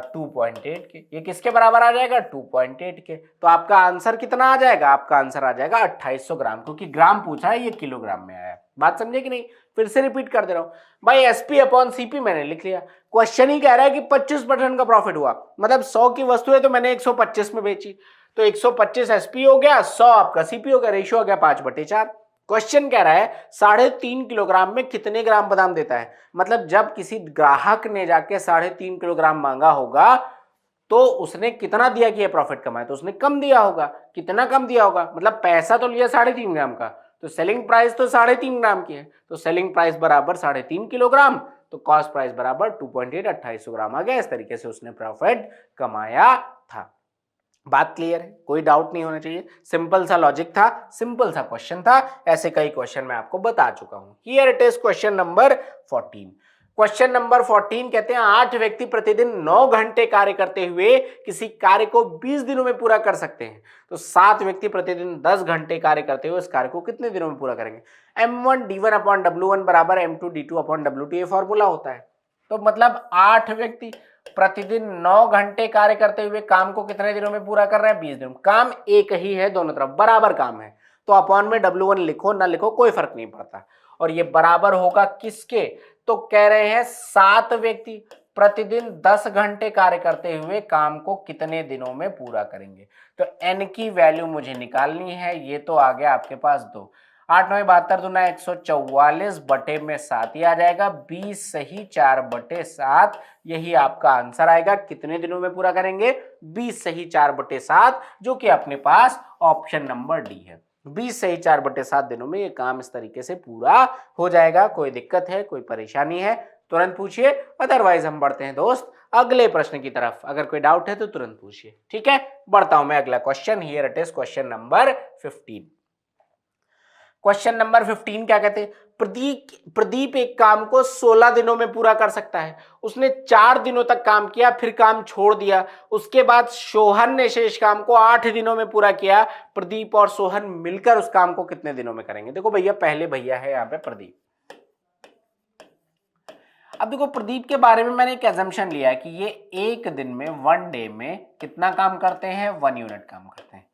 2.8 के। ये किसके बराबर आ जाएगा 2.8 के। तो आपका आंसर कितना आ जाएगा, आपका आंसर आ जाएगा 2800 ग्राम, क्योंकि ग्राम पूछा है, ये किलोग्राम में आया। बात समझे कि नहीं, फिर से रिपीट कर दे रहा हूं भाई। एसपी अपॉन सीपी मैंने लिख लिया, क्वेश्चन ही कह रहा है कि 25% का प्रॉफिट हुआ, मतलब 100 की वस्तु है तो मैंने 125 में बेची, तो 125 एसपी हो गया, 100 आपका सीपी हो गया, रेशियो हो गया 5/4। क्वेश्चन कह रहा है 3.5 किलोग्राम में कितने ग्राम बादाम देता है, मतलब जब किसी ग्राहक ने जाके 3.5 किलोग्राम मांगा होगा तो उसने कितना दिया कि ये प्रॉफिट कमाए, तो उसने कम दिया होगा। कितना कम दिया होगा, मतलब पैसा तो लिया 3.5 ग्राम का, तो सेलिंग प्राइस तो 3.5 ग्राम की है, तो सेलिंग प्राइस बराबर 3.5 किलोग्राम, तो कॉस्ट प्राइस बराबर 2.8 2800 ग्राम आ गया। इस तरीके से उसने प्रॉफिट कमाया था। बात क्लियर है, कोई डाउट नहीं होना चाहिए। सिंपल सा लॉजिक था, सिंपल सा क्वेश्चन था, ऐसे कई क्वेश्चन मैं आपको बता चुका हूं। Here it is question number 14। Question number 14 कहते हैं 8 व्यक्ति प्रतिदिन 9 घंटे कार्य करते हुए किसी कार्य को 20 दिनों में पूरा कर सकते हैं, तो 7 व्यक्ति प्रतिदिन 10 घंटे कार्य करते हुए इस कार्य को कितने दिनों में पूरा करेंगे। m1 d1 अपॉन w1 बराबर m2 d2 अपॉन w2 ये फॉर्मूला होता है। तो मतलब 8 व्यक्ति प्रतिदिन 9 घंटे कार्य करते हुए काम को कितने दिनों में पूरा कर रहे हैं, 20 दिनों। काम एक ही है, दोनों तरफ बराबर काम है, तो अपॉन में w1 लिखो ना लिखो कोई फर्क नहीं पड़ता। और ये बराबर होगा किसके, तो कह रहे हैं 7 व्यक्ति प्रतिदिन 10 घंटे कार्य करते हुए काम को कितने दिनों में पूरा करेंगे। तो n की वैल्यू मुझे निकालनी है, ये तो आ गया आपके पास 2, 8 9 72 दूना 144 बटे में 7 ही आ जाएगा, 20 सही 4 बटे 7 यही आपका आंसर आएगा। कितने दिनों में पूरा करेंगे, 20 सही 4 बटे 7, जो कि अपने पास ऑप्शन नंबर डी है। 20 सही 4 बटे 7 दिनों में ये काम इस तरीके से पूरा हो जाएगा। कोई दिक्कत है, कोई परेशानी है तुरंत पूछिए, अदरवाइज हम बढ़ते हैं दोस्त अगले प्रश्न की तरफ। अगर कोई डाउट है तो तुरंत पूछिए, ठीक है। बढ़ता हूं मैं अगला question, here it is question number 15। Question number 15 क्या कहते हैं, प्रदीप एक काम को 16 दिनों में पूरा कर सकता है। उसने 4 दिनों तक काम किया, फिर काम छोड़ दिया। उसके बाद सोहन ने शेष काम को 8 दिनों में पूरा किया। प्रदीप और सोहन मिलकर उस काम को कितने दिनों में करेंगे। देखो भैया, पहले भैया है यहाँ पे प्रदीप। अब देखो प्रदीप के बारे में मैंने एक एजम्पशन लिया है कि ये एक दिन में 1 डे में कितना काम करते हैं, 1 यूनिट काम करते हैं।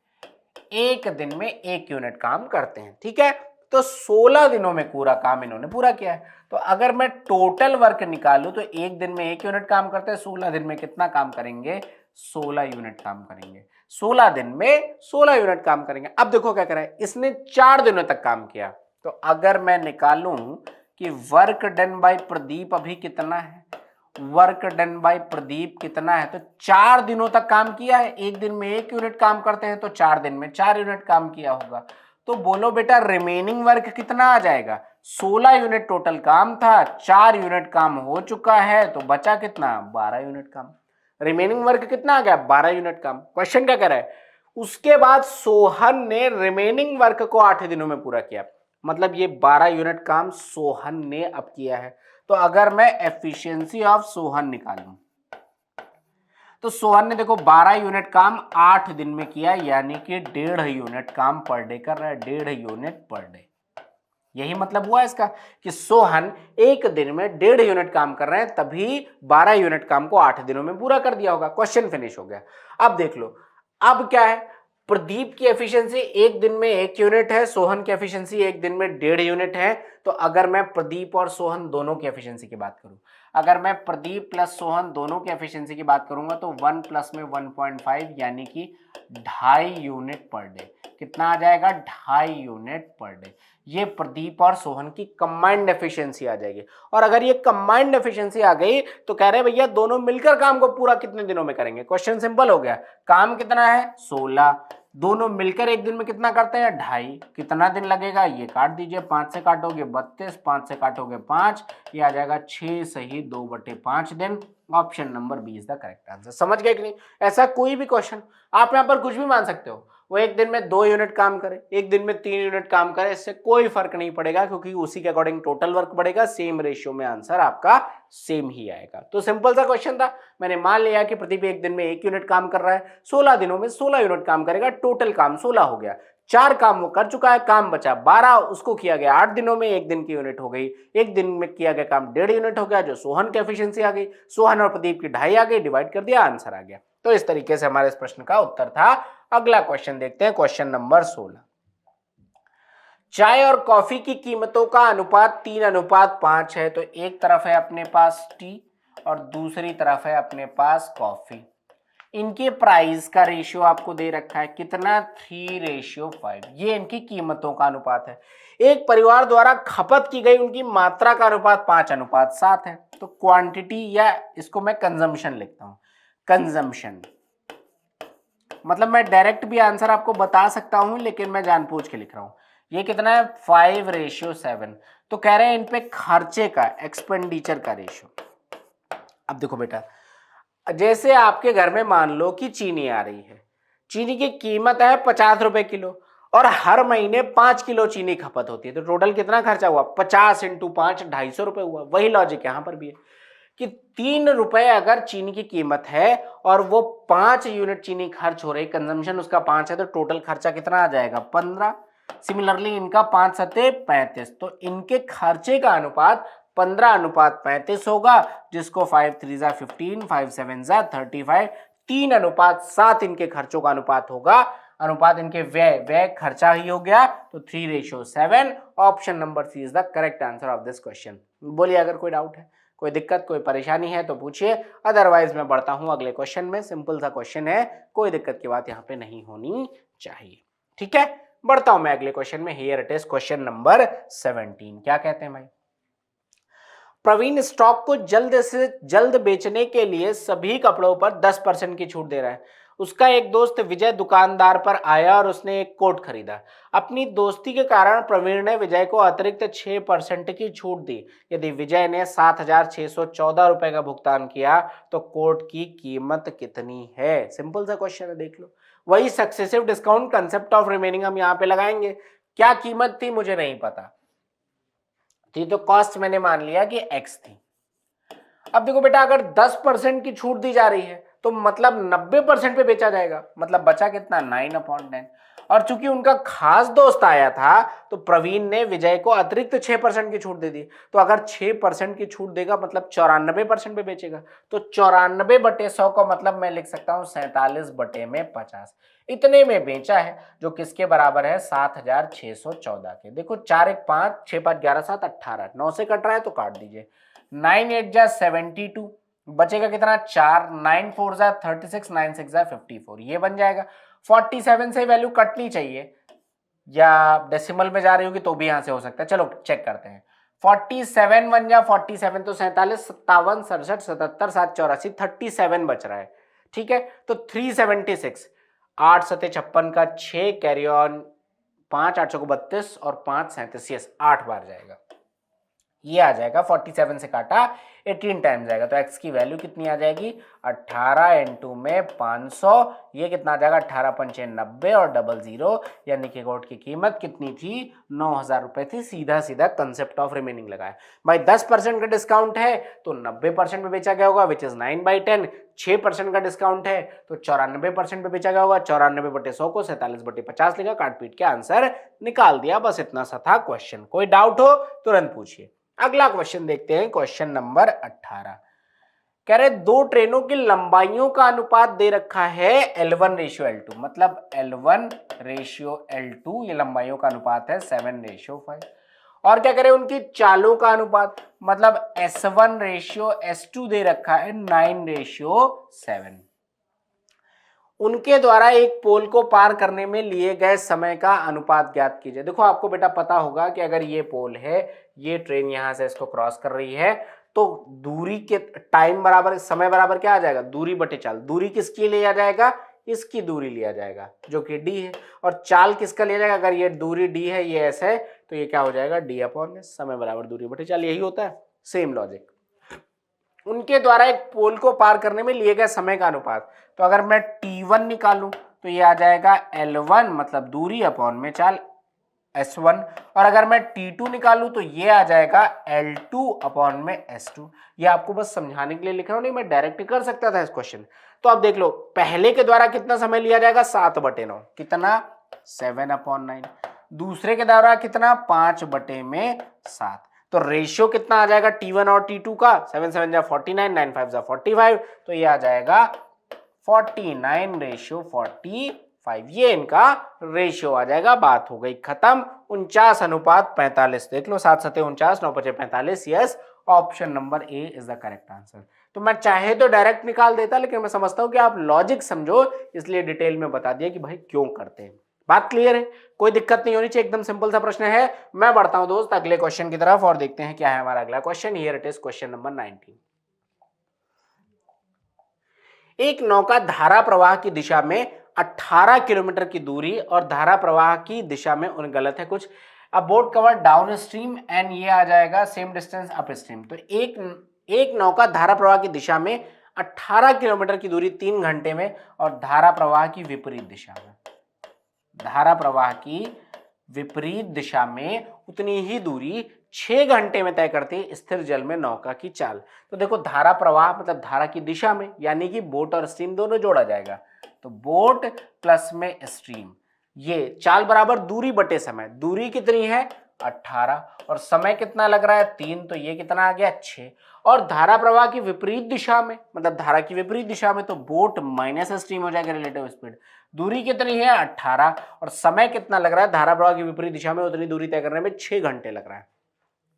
एक दिन में 1 यूनिट काम करते हैं, ठीक है। तो 16 दिनों में पूरा काम इन्होंने पूरा किया है। तो अगर मैं टोटल वर्क निकालूं तो एक दिन में 1 यूनिट काम करते हैं, 16 दिन में कितना काम करेंगे, 16 यूनिट काम करेंगे। 16 दिन में 16 यूनिट काम करेंगे। अब देखो क्या करा है, इसने 4 दिनों तक काम किया। तो अगर मैं निकालूं कि वर्क डन बाय प्रदीप अभी कितना है, वर्क डन बाय प्रदीप कितना है, तो 4 दिनों तक काम किया है। एक दिन में 1 यूनिट काम करते हैं तो 4 दिन में 4 यूनिट काम किया होगा। तो बोलो बेटा रिमेनिंग वर्क कितना आ जाएगा, 16 यूनिट टोटल काम था, 4 यूनिट काम हो चुका है, तो बचा कितना, 12 यूनिट काम। रिमेनिंग वर्क कितना आ गया, 12 यूनिट काम। क्वेश्चन क्या कर रहा है, उसके बाद सोहन ने रिमेनिंग वर्क को 8 दिनों में पूरा किया। मतलब ये 12 यूनिट काम सोहन ने अब किया है। तो अगर मैं एफिशिएंसी ऑफ सोहन निकालूं तो सोहन ने देखो 12 यूनिट काम 8 दिन में किया, यानी कि 1.5 यूनिट काम पर डे कर रहा है, 1.5 यूनिट पर डे। यही मतलब हुआ इसका कि सोहन एक दिन में 1.5 यूनिट काम कर रहे हैं, तभी 12 यूनिट काम को 8 दिनों में पूरा कर दिया होगा। क्वेश्चन फिनिश हो गया। अब देख लो, अब क्या है, प्रदीप की एफिशिएंसी एक दिन में 1 यूनिट है, सोहन की एफिशिएंसी एक दिन में 1.5 यूनिट है। तो अगर मैं प्रदीप और सोहन दोनों की एफिशिएंसी की बात करूं, अगर मैं प्रदीप प्लस सोहन दोनों की एफिशिएंसी की बात करूंगा तो 1 प्लस में 1.5 यानी कि 2.5 यूनिट पर डे। कितना आ जाएगा, 2.5 यूनिट पर डे। ये प्रदीप और सोहन की कंबाइंड एफिशिएंसी आ जाएगी। और अगर ये कंबाइंड एफिशिएंसी आ गई तो कह रहे भैया दोनों मिलकर काम को पूरा कितने दिनों में करेंगे। क्वेश्चन सिंपल हो गया, काम कितना है 16, दोनों मिलकर एक दिन में कितना करते हैं 2.5, कितना दिन लगेगा, ये काट दीजिए, 5 से काटोगे 32, 5 से काटोगे 5, ये आ जाएगा 6 सही 2/5 दिन। Option number B is the correct answer. समझ गए कि नहीं। ऐसा कोई भी क्वेश्चन आप यहाँ पर कुछ भी मान सकते हो, वो एक दिन में 2 यूनिट काम करे, एक दिन में 3 यूनिट काम करे, इससे कोई फर्क नहीं पड़ेगा, क्योंकि उसी के अकॉर्डिंग टोटल वर्क बढ़ेगा, सेम रेशियो में आंसर आपका सेम ही आएगा। तो सिंपल सा क्वेश्चन था। मैंने मान लिया कि प्रदीप एक दिन में 1 यूनिट काम कर रहा है, 16 दिनों में 16 यूनिट काम करेगा, टोटल काम 16 हो गया। 4 काम वो कर चुका है, काम बचा 12, उसको किया गया 8 दिनों में, 1 दिन की यूनिट हो गई। एक दिन में किया गया काम 1.5 यूनिट हो गया, जो सोहन की एफिशिएंसी आ गई। सोहन और प्रदीप की 2.5 आ गई, डिवाइड कर दिया, आंसर आ गया। तो इस तरीके से हमारे इस प्रश्न का उत्तर था। अगला क्वेश्चन देखते हैं, क्वेश्चन नंबर 16। चाय और कॉफी की कीमतों का अनुपात 3:5 है। तो एक तरफ है अपने पास टी और दूसरी तरफ है अपने पास कॉफी। इनके प्राइस का रेशियो आपको दे रखा है कितना, 3:5। ये इनकी कीमतों का अनुपात है। एक परिवार द्वारा खपत की गई उनकी मात्रा का अनुपात 5:7 है। तो क्वांटिटी, या इसको मैं कंजम्पशन लिखता हूं, कंजम्पशन। मतलब मैं डायरेक्ट भी आंसर आपको बता सकता हूं, लेकिन मैं जानबूझ के लिख रहा हूं। ये कितना है, 5:7। तो कह रहे हैं इन पे खर्चे का, एक्सपेंडिचर का रेशियो। अब देखो बेटा, जैसे आपके घर में मान लो कि चीनी आ रही है, चीनी की कीमत है 50 रुपए किलो, और हर महीने 5 किलो चीनी खपत होती है, तो टोटल कितना खर्चा हुआ? 50 इंटू 5 250 रुपए हुआ। वही लॉजिक यहां पर भी है कि 3 रुपए अगर चीनी की कीमत है और वो 5 यूनिट चीनी खर्च हो रही, कंजम्पशन उसका 5 है, तो टोटल खर्चा कितना आ जाएगा? 15। सिमिलरली इनका 5 सते 35, तो इनके खर्चे का अनुपात 15:35 होगा, जिसको 5 3 जा 15, 5 7 जा 35, 3:7 इनके खर्चों का अनुपात होगा। अनुपात इनके व्यय खर्चा ही हो गया, तो 3:7। Option number C is the correct answer of this question. बोलिए अगर कोई डाउट है, कोई दिक्कत, कोई परेशानी है तो पूछिए, अदरवाइज मैं बढ़ता हूं अगले क्वेश्चन में। सिंपल सा क्वेश्चन है, कोई दिक्कत की बात यहाँ पे नहीं होनी चाहिए। ठीक है, बढ़ता हूं मैं अगले क्वेश्चन में। Here it is question number 17। क्या कहते हैं भाई? प्रवीण स्टॉक को जल्द से जल्द बेचने के लिए सभी कपड़ों पर 10% की छूट दे रहा है। उसका एक दोस्त विजय दुकानदार पर आया और उसने एक कोट खरीदा। अपनी दोस्ती के कारण प्रवीण ने विजय को अतिरिक्त 6% की छूट दी। यदि विजय ने 7,614 रुपए का भुगतान किया तो कोट की कीमत कितनी है? सिंपल सा क्वेश्चन है, देख लो। वही successive discount concept of remaining हम यहाँ पे लगाएंगे। क्या कीमत थी मुझे नहीं पता थी, तो कॉस्ट मैंने मान लिया कि x थी। अब देखो बेटा, अगर 10% की छूट दी जा रही है तो मतलब 90% पे बेचा जाएगा, मतलब बचा कितना? 9/10। और चूंकि उनका खास दोस्त आया था तो प्रवीण ने विजय को अतिरिक्त 6% की छूट दे दी। तो अगर 6% की छूट देगा मतलब 94% पे बेचेगा, तो 94/100 का मतलब मैं लिख सकता हूं 47/50। इतने में बेचा है, जो किसके बराबर है? 7,614 के। देखो 4 1 5 6 5 11 7 18, 9 से कट रहा है तो काट दीजिए। 9 8 जा 72, बचेगा कितना? 4। 9 4 जा 36, 9 6 जा 54, ये बन जाएगा। 47 से वैल्यू कटनी चाहिए, या डेसिमल में जा रही होगी तो भी यहां से हो सकता है। चलो चेक करते हैं। 47 1 जा 47, तो 47 57 67 77 7 84, 37 बच रहा है। ठीक है, तो 376, 8 सते 56 का 6 कैरी ऑन 5 8 को 32 और 5 37, 8 बार जाएगा। ये आ जाएगा 47 से काटा 18 टाइम्स जाएगा, तो x की वैल्यू कितनी आ जाएगी? 18 इंटू में 500, ये कितना आ जाएगा? 18 पंचे 90 और 00, यानी कि कोट की कीमत कितनी थी? 9,000 रुपए थी। सीधा सीधा कंसेप्ट ऑफ रिमेनिंग लगाया भाई। 10% का डिस्काउंट है तो 90% में बेचा गया होगा, विच इज 9/10। 6% का डिस्काउंट है तो 94% पे बेचा गया होगा। 94/100 को 47/50 लिखा, काट पीट के आंसर निकाल दिया। बस इतना सा था क्वेश्चन। कोई डाउट हो तुरंत पूछिए। अगला क्वेश्चन देखते हैं, क्वेश्चन नंबर 18। कह रहे दो ट्रेनों की लंबाइयों का अनुपात दे रखा है L1:L2, मतलब L1:L2, ये लंबाइयों का अनुपात है 7:5। और क्या करें, उनकी चालों का अनुपात मतलब S1:S2 दे रखा है 9:7। उनके द्वारा एक पोल को पार करने में लिए गए समय का अनुपात ज्ञात कीजिए। देखो आपको बेटा पता होगा कि अगर ये पोल है, ये ट्रेन यहां से इसको क्रॉस कर रही है, तो दूरी के टाइम बराबर समय बराबर क्या आ जाएगा? दूरी बटे चाल। दूरी किसकी लिया जाएगा? इसकी दूरी लिया जाएगा जो कि d है। और चाल किसका लिया जाएगा? अगर ये दूरी d है, ये s है, तो ये क्या हो जाएगा? d/s। समय बराबर दूरी बटे चाल, यही होता है। Same logic. उनके द्वारा एक पोल को पार करने में लिए गए समय का अनुपात, तो अगर मैं t1 निकालूं तो ये आ जाएगा L1 मतलब दूरी अपॉन में चाल S1, और अगर मैं t2 निकालूं तो ये आ जाएगा L2 अपॉन में S2। ये आपको बस समझाने के लिए लिख रहा हूं, नहीं मैं डायरेक्ट कर सकता था इस क्वेश्चन। तो आप देख लो, पहले के द्वारा कितना समय लिया जाएगा? 7/9, कितना? 7/9। दूसरे के द्वारा कितना? 5/7। तो रेशियो कितना आ जाएगा T1 और T2 का? 7 7 जा 49, 9 5 जा 45, तो ये आ जाएगा 49:45। ये इनका रेशियो आ जाएगा। बात हो गई खत्म। 49:45। देख लो, 7 7 49, 9 5 45। Yes, option number A is the correct answer. तो मैं चाहे तो डायरेक्ट निकाल देता, लेकिन मैं समझता हूं कि आप लॉजिक समझो, इसलिए डिटेल में बता दिया कि भाई क्यों करते हैं। बात क्लियर है? कोई दिक्कत नहीं होनी चाहिए, एकदम सिंपल सा प्रश्न है। मैं बढ़ता हूं दोस्त अगले क्वेश्चन की तरफ और देखते हैं क्या है हमारा अगला question. Here it is question number 19। एक नौका धारा प्रवाह की दिशा में 18 किलोमीटर की दूरी और धारा प्रवाह की दिशा में गलत है कुछ। अ boat cover down stream and ये आ जाएगा सेम डिस्टेंस अप स्ट्रीम। तो एक नौका धारा प्रवाह की दिशा में 18 किलोमीटर की दूरी 3 घंटे में और धारा प्रवाह की विपरीत दिशा में। धारा प्रवाह की विपरीत दिशा में उतनी ही दूरी 6 घंटे में तय करती है स्थिर जल में नौका की चाल। तो देखो धारा प्रवाह मतलब धारा की दिशा में, यानी कि बोट और स्ट्रीम दोनों जोड़ा जाएगा। तो बोट प्लस में स्ट्रीम, ये चाल बराबर दूरी बटे समय। दूरी कितनी है 18 और समय कितना लग रहा है 3, तो ये कितना आ गया 6। और धारा प्रवाह की विपरीत दिशा में मतलब धारा की विपरीत दिशा में तो बोट माइनस स्ट्रीम हो जाएगा रिलेटिव स्पीड। दूरी कितनी है 18 और समय कितना लग रहा है धारा प्रवाह की विपरीत दिशा में उतनी दूरी तय करने में 6 घंटे लग रहा है।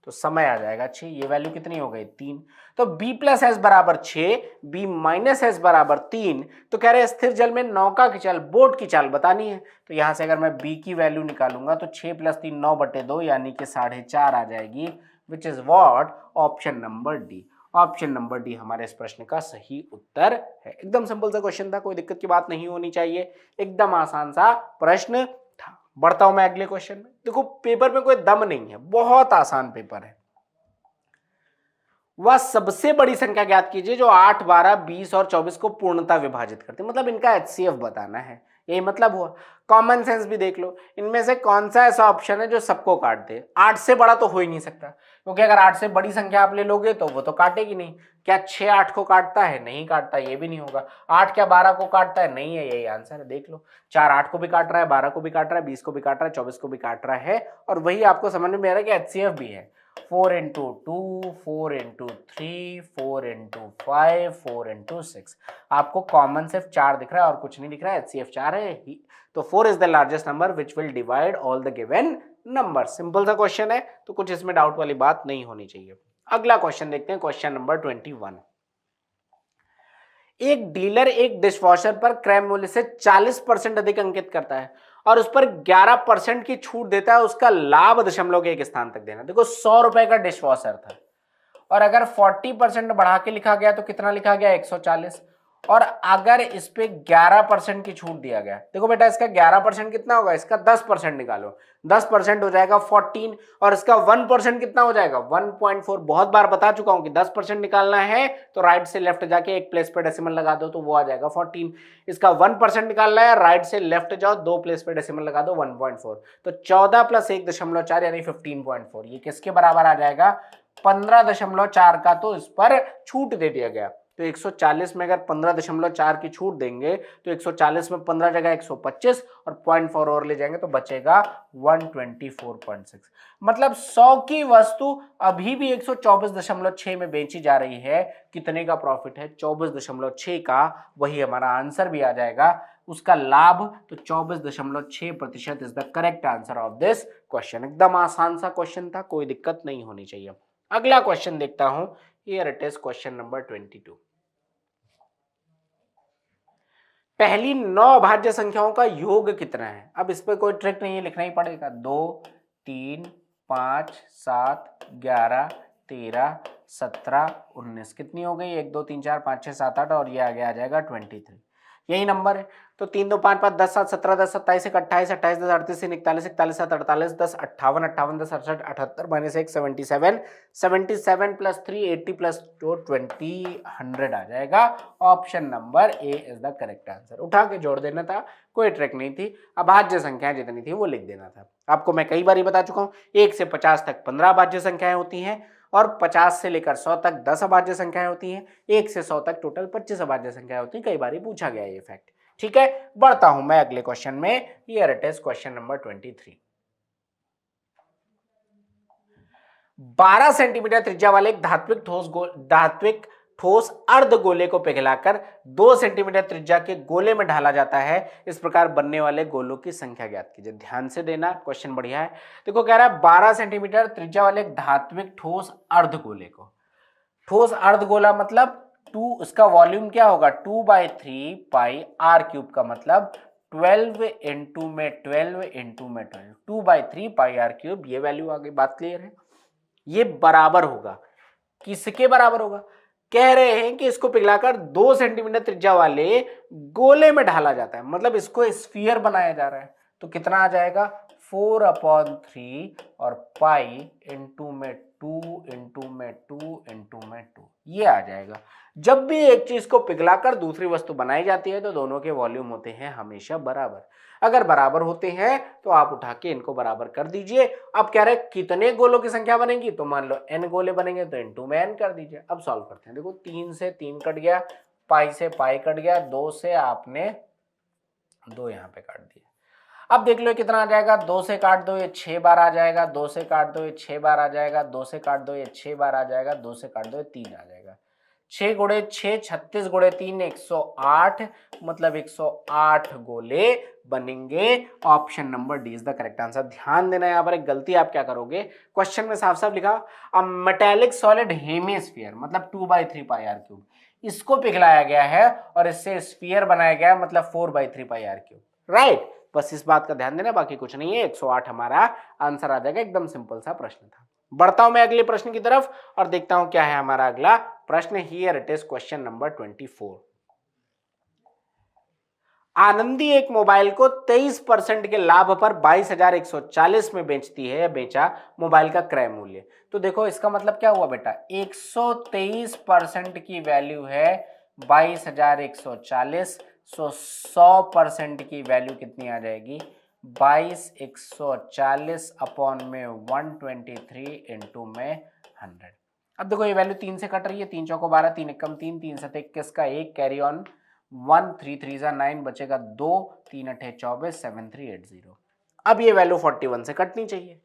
तो समय आ जाएगा 6, ये वैल्यू कितनी हो गई 3। तो b प्लस एस बराबर 6, b माइनस एस बराबर 3। तो कह रहे हैं स्थिर जल में नौका की चाल, बोट की चाल बतानी है। तो यहां से अगर मैं b की वैल्यू निकालूंगा तो 6 प्लस 3 9/2 यानी कि 4.5 आ जाएगी, which is what option number D. Option number D हमारे इस प्रश्न का सही उत्तर है। एकदम सिंपल सा क्वेश्चन था, कोई दिक्कत की बात नहीं होनी चाहिए, एकदम आसान सा प्रश्न था। बढ़ता हूं मैं अगले क्वेश्चन में। देखो पेपर में कोई दम नहीं है, बहुत आसान पेपर है। वह सबसे बड़ी संख्या ज्ञात कीजिए जो 8, 12, 20 और 24 को पूर्णतः विभाजित करती है। मतलब इनका एचसीएफ बताना है, यही मतलब हुआ। कॉमन सेंस भी देख लो, इनमें से कौन सा ऐसा ऑप्शन है जो सबको काट दे। 8 से बड़ा तो हो ही नहीं सकता, क्योंकि अगर 8 से बड़ी संख्या आप ले लोगे तो वो तो काटेगी नहीं। क्या 6 8 को काटता है? नहीं काटता, ये भी नहीं होगा। 8 क्या 12 को काटता है? नहीं है, यही आंसर है। देख लो 4 8 को भी काट रहा है, 12 को भी काट रहा है, 20 को भी काट रहा है, 24 को भी काट रहा है। और वही आपको समझ में आ रहा है कि एचसीएफ भी है। 4 into 2, 4 into 3, 4 into 5, 4 into 6। आपको कॉमन सिर्फ 4 दिख रहा है और कुछ नहीं दिख रहा है, एचसीएफ 4 है। तो 4 is the largest number which will divide all the given number. Simple सा क्वेश्चन है, तो कुछ इसमें डाउट वाली बात नहीं होनी चाहिए। अगला क्वेश्चन देखते हैं, क्वेश्चन नंबर 21। एक डीलर एक डिशवॉशर पर क्रय मूल्य से 40% अधिक अंकित करता है और उस पर 11% की छूट देता है। उसका लाभ दशमलव के एक स्थान तक देना। देखो 100 रुपए का डिशवॉशर था और अगर 40% बढ़ा के लिखा गया तो कितना लिखा गया 140, और अगर इस पे 11% की छूट दिया गया, देखो बेटा इसका 11% कितना होगा, इसका 10% निकालो, 10% हो जाएगा 14 और इसका 1% कितना हो जाएगा 1.4। बहुत बार बता चुका हूं कि 10% निकालना है तो राइट से लेफ्ट जाके एक प्लेस पे डेसिमल लगा दो तो वो आ जाएगा 14। इसका 1% निकालना है, राइट से लेफ्ट जाओ, 2 प्लेस पे डेसिमल लगा दो 1.4। तो 14 + 1.4 यानी 15.4। ये किसके बराबर आ जाएगा 15.4 का तो इस पर छूट दे दिया गया। तो 140 में अगर 15.4 की छूट देंगे तो 140 में 15 जगह 125 और 0.4 और ले जाएंगे तो बचेगा 124.6। मतलब 100 की वस्तु अभी भी 124.6 में बेची जा रही है। कितने का प्रॉफिट है 24.6 का, वही हमारा आंसर भी आ जाएगा। उसका लाभ तो 24.6% is the correct answer of this question. एकदम आसान सा क्वेश्चन था, कोई दिक्कत नहीं होनी चाहिए। अगला क्वेश्चन देखता हूं, here it is question number 22। पहली 9 अभाज्य संख्याओं का योग कितना है। अब इस पर कोई ट्रिक नहीं है, लिखना ही पड़ेगा। 2 3 5 7 11 13 17 19 कितनी हो गई 1 2 3 4 5 6 7 8 और ये आगे आ जाएगा 23। यही नंबर है। तो 3 2 5 5 10 7 17 10 27 1 28 28 10 38 3 41 41 7 48 10 58 58 10 68 78 -1 77 77 + 3 80 + 2 20 100 आ जाएगा। Option number A is the correct answer. उठा के जोड़ देना था, कोई ट्रिक नहीं थी। अभाज्य संख्याएं जितनी थी वो लिख देना था। आपको मैं कई बार बता चुका हूं 1 से 50 तक 15 अभाज्य संख्याएं होती हैं और 50 से लेकर 100 तक 10 अभाज्य संख्याएं होती हैं। 1 से 100 तक टोटल 25 अभाज्य संख्याएं होती हैं। कई बार पूछा गया ये फैक्ट। ठीक है, बढ़ता हूं मैं अगले क्वेश्चन में। Here it is question number 23। 12 centimetre त्रिज्या वाले एक धात्विक ठोस अर्धगोले को पिघलाकर 2 सेंटीमीटर त्रिज्या के गोले में ढाला जाता है। इस प्रकार बनने वाले गोलों की संख्या ज्ञात कीजिए। ध्यान से देना, क्वेश्चन बढ़िया है। देखो कह रहा है 12 सेंटीमीटर त्रिज्या वाले एक धात्विक ठोस अर्धगोले को, ठोस अर्धगोला मतलब 2, इसका वॉल्यूम क्या होगा 2/3 पाई r³ का मतलब 12 × में 12 × में 12 2/3 पाई r³। ये वैल्यू आ गई, बात क्लियर है। ये बराबर होगा, किसके बराबर होगा, कह रहे हैं कि इसको पिघलाकर 2 सेंटीमीटर त्रिज्या वाले गोले में ढाला जाता है, मतलब इसको स्फीयर बनाया जा रहा है। तो कितना आ जाएगा 4/3 और पाई × में 2 × में 2 × में 2, ये आ जाएगा। जब भी एक चीज को पिघलाकर दूसरी वस्तु बनाई जाती है तो दोनों के वॉल्यूम होते हैं हमेशा बराबर। अगर बराबर होते हैं तो आप उठा के इनको बराबर कर दीजिए। अब कह रहे कितने गोलों की संख्या बनेगी, तो मान लो n गोले बनेंगे तो इनटू में n कर दीजिए। अब सॉल्व करते हैं। देखो 3 से 3 कट गया, पाई से पाई कट गया, 2 से आपने 2 यहाँ पे काट दिया। अब देख लो कितना आ जाएगा, 2 से काट दो ये 6 बार आ जाएगा, 2 से काट दो ये 6 बार आ जाएगा, 2 से काट दो ये 6 बार आ जाएगा, 2 से काट दो ये 3 आ जाएगा। 6 गुणे 6 36 गुणे 3 108, मतलब 108 गोले बनेंगे। Option number D is the correct answer. ध्यान देना, यहाँ पर एक गलती आप क्या करोगे, क्वेश्चन में साफ साफ लिखा अ मेटेलिक सॉलिड हेमिस्फीयर, मतलब 2/3 पाई आर क्यूब, इसको पिघलाया गया है और इससे स्फीयर बनाया गया है, मतलब 4/3 पाई आर क्यूब। राइट, बस इस बात का ध्यान देना, बाकी कुछ नहीं है। 108 हमारा आंसर आ जाएगा। एकदम सिंपल सा प्रश्न था। बढ़ता हूं मैं अगले प्रश्न की तरफ और देखता हूं क्या है हमारा अगला प्रश्न। Here it is question number 24। Anandi एक मोबाइल को 23% के लाभ पर 22,140 में बेचती है, बेचा मोबाइल का क्रय मूल्य। तो देखो इसका मतलब क्या हुआ बेटा, 123% की वैल्यू है 22,140, सो 100% की वैल्यू कितनी आ जाएगी, 22,140 अपॉन में 123 इंटू में 100। अब देखो ये वैल्यू 3 से कट रही है, 3 चौको 12, 3 एकम 3, 3 7 21 का 1 कैरी ऑन 1, 3 3 9 बचेगा 2, 3 8 24, 7 3 8 0। अब ये वैल्यू 41 से कटनी चाहिए।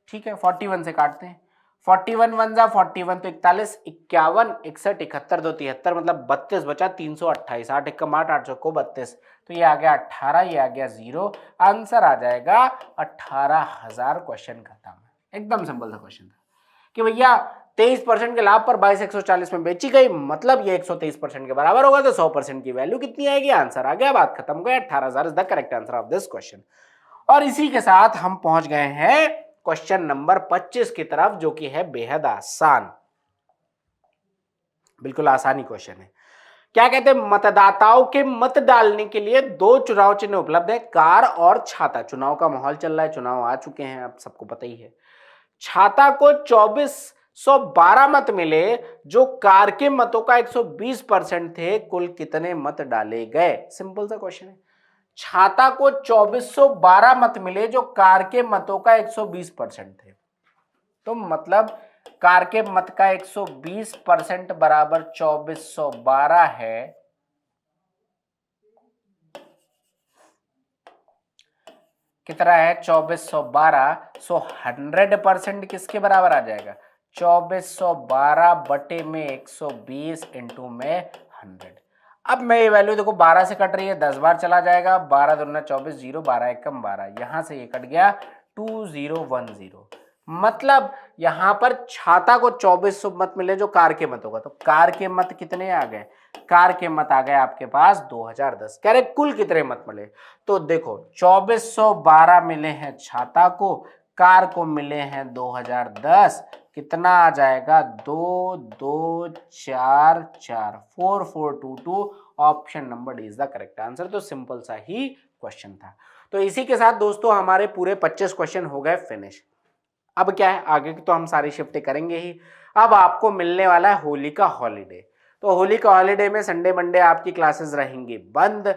ठीक है, 41 से काटते हैं। 41 1 जा 41 तो 41, 51 61 71 2 73, मतलब 32 बचा, 328, 8 1 8 8 को 32, तो ये आ गया 18, ये आ गया 0। आंसर आ जाएगा 18,000। क्वेश्चन खत्म। एकदम सिंपल सा क्वेश्चन था कि भैया 23% के लाभ पर 22,140 में बेची गई, मतलब ये 123% के बराबर होगा, तो 100% की वैल्यू कितनी आएगी, आंसर आ गया, बात खत्म हो गई। 18,000 is the correct answer of this question. और इसी के साथ हम पहुंच गए हैं क्वेश्चन नंबर 25 की तरफ, जो कि है बेहद आसान, बिल्कुल आसानी क्वेश्चन है। क्या कहते हैं, मतदाताओं के मत डालने के लिए 2 चुनाव चिन्ह उपलब्ध है, कार और छाता। चुनाव का माहौल चल रहा है, चुनाव आ चुके हैं, अब सबको पता ही है। छाता को 2412 मत मिले, जो कार के मतों का 120% थे, कुल कितने मत डाले गए। सिंपल सा क्वेश्चन है। छाता को 2412 मत मिले, जो कार के मतों का 120% थे, तो मतलब कार के मत का 120% बराबर 2412 है, कितना है 2412, सो 100% किसके बराबर आ जाएगा, 2412 बटे में 120 इंटू में 100। अब मैं ये वैल्यू देखो 12 से कट रही है, 10 बार चला जाएगा, 12 दूना 24, 0 12 एकम 12, यहां से ये कट गया 2010, मतलब यहां पर छाता को 2400 मत मिले जो कार के मत होगा, तो कार के मत कितने आ गए, कार के मत आ गए आपके पास 2010। कह रहे कुल कितने मत मिले, तो देखो 2412 मिले हैं छाता को, कार को मिले हैं 2010, कितना आ जाएगा 2244, 4422। Option number D is the correct answer. तो सिंपल सा ही क्वेश्चन था। तो इसी के साथ दोस्तों हमारे पूरे 25 क्वेश्चन हो गए फिनिश। अब क्या है, आगे की तो हम सारी शिफ्टें करेंगे ही। अब आपको मिलने वाला है होली का हॉलीडे। तो होली का हॉलीडे में संडे मंडे आपकी क्लासेस रहेंगी बंद,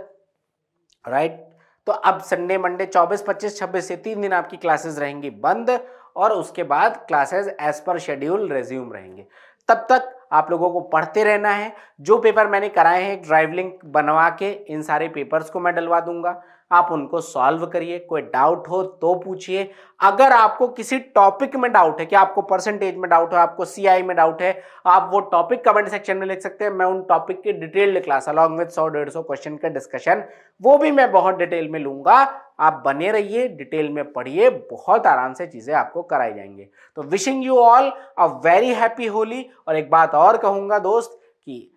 राइट। तो अब संडे मंडे 24 25 26 से 3 दिन आपकी क्लासेस रहेंगी बंद, और उसके बाद classes as per schedule resume रहेंगे। तब तक आप लोगों को पढ़ते रहना है। जो पेपर मैंने कराए हैं ड्राइव लिंक बनवा के इन सारे पेपर्स को मैं डलवा दूंगा, आप उनको सॉल्व करिए। कोई डाउट हो तो पूछिए। अगर आपको किसी टॉपिक में डाउट है, कि आपको परसेंटेज में डाउट है, आपको सीआई में डाउट है, आप वो टॉपिक कमेंट सेक्शन में लिख सकते हैं। मैं उन टॉपिक की detailed class along with 100-150 question का डिस्कशन, वो भी मैं बहुत डिटेल में लूंगा। आप बने रहिए, डिटेल में पढ़िए, बहुत आराम से चीजें आपको कराई जाएंगे। तो wishing you all a very happy Holi. और एक बात और कहूंगा दोस्त, कि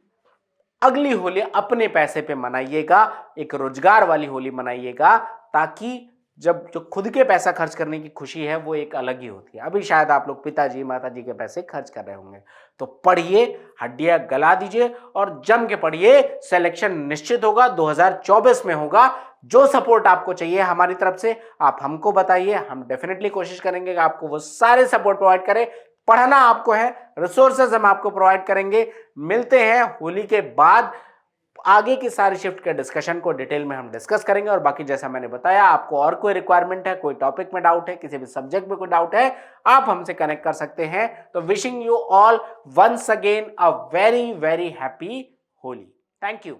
अगली होली अपने पैसे पे मनाइएगा, एक रोजगार वाली होली मनाइएगा, ताकि जब जो खुद के पैसा खर्च करने की खुशी है वो एक अलग ही होती है। अभी शायद आप लोग पिताजी माताजी के पैसे खर्च कर रहे होंगे। तो पढ़िए, हड्डियां गला दीजिए और जम के पढ़िए। सिलेक्शन निश्चित होगा, 2024 में होगा। जो सपोर्ट आपको चाहिए हमारी तरफ से आप हमको बताइए, हम डेफिनेटली कोशिश करेंगे कि आपको वो सारे सपोर्ट प्रोवाइड करें। पढ़ना आपको है, रिसोर्सेज हम आपको प्रोवाइड करेंगे। मिलते हैं होली के बाद, आगे की सारी शिफ्ट के डिस्कशन को डिटेल में हम डिस्कस करेंगे। और बाकी जैसा मैंने बताया, आपको और कोई रिक्वायरमेंट है, कोई टॉपिक में डाउट है, किसी भी सब्जेक्ट में कोई डाउट है, आप हमसे कनेक्ट कर सकते हैं। तो wishing you all once again a very very happy Holi. Thank you.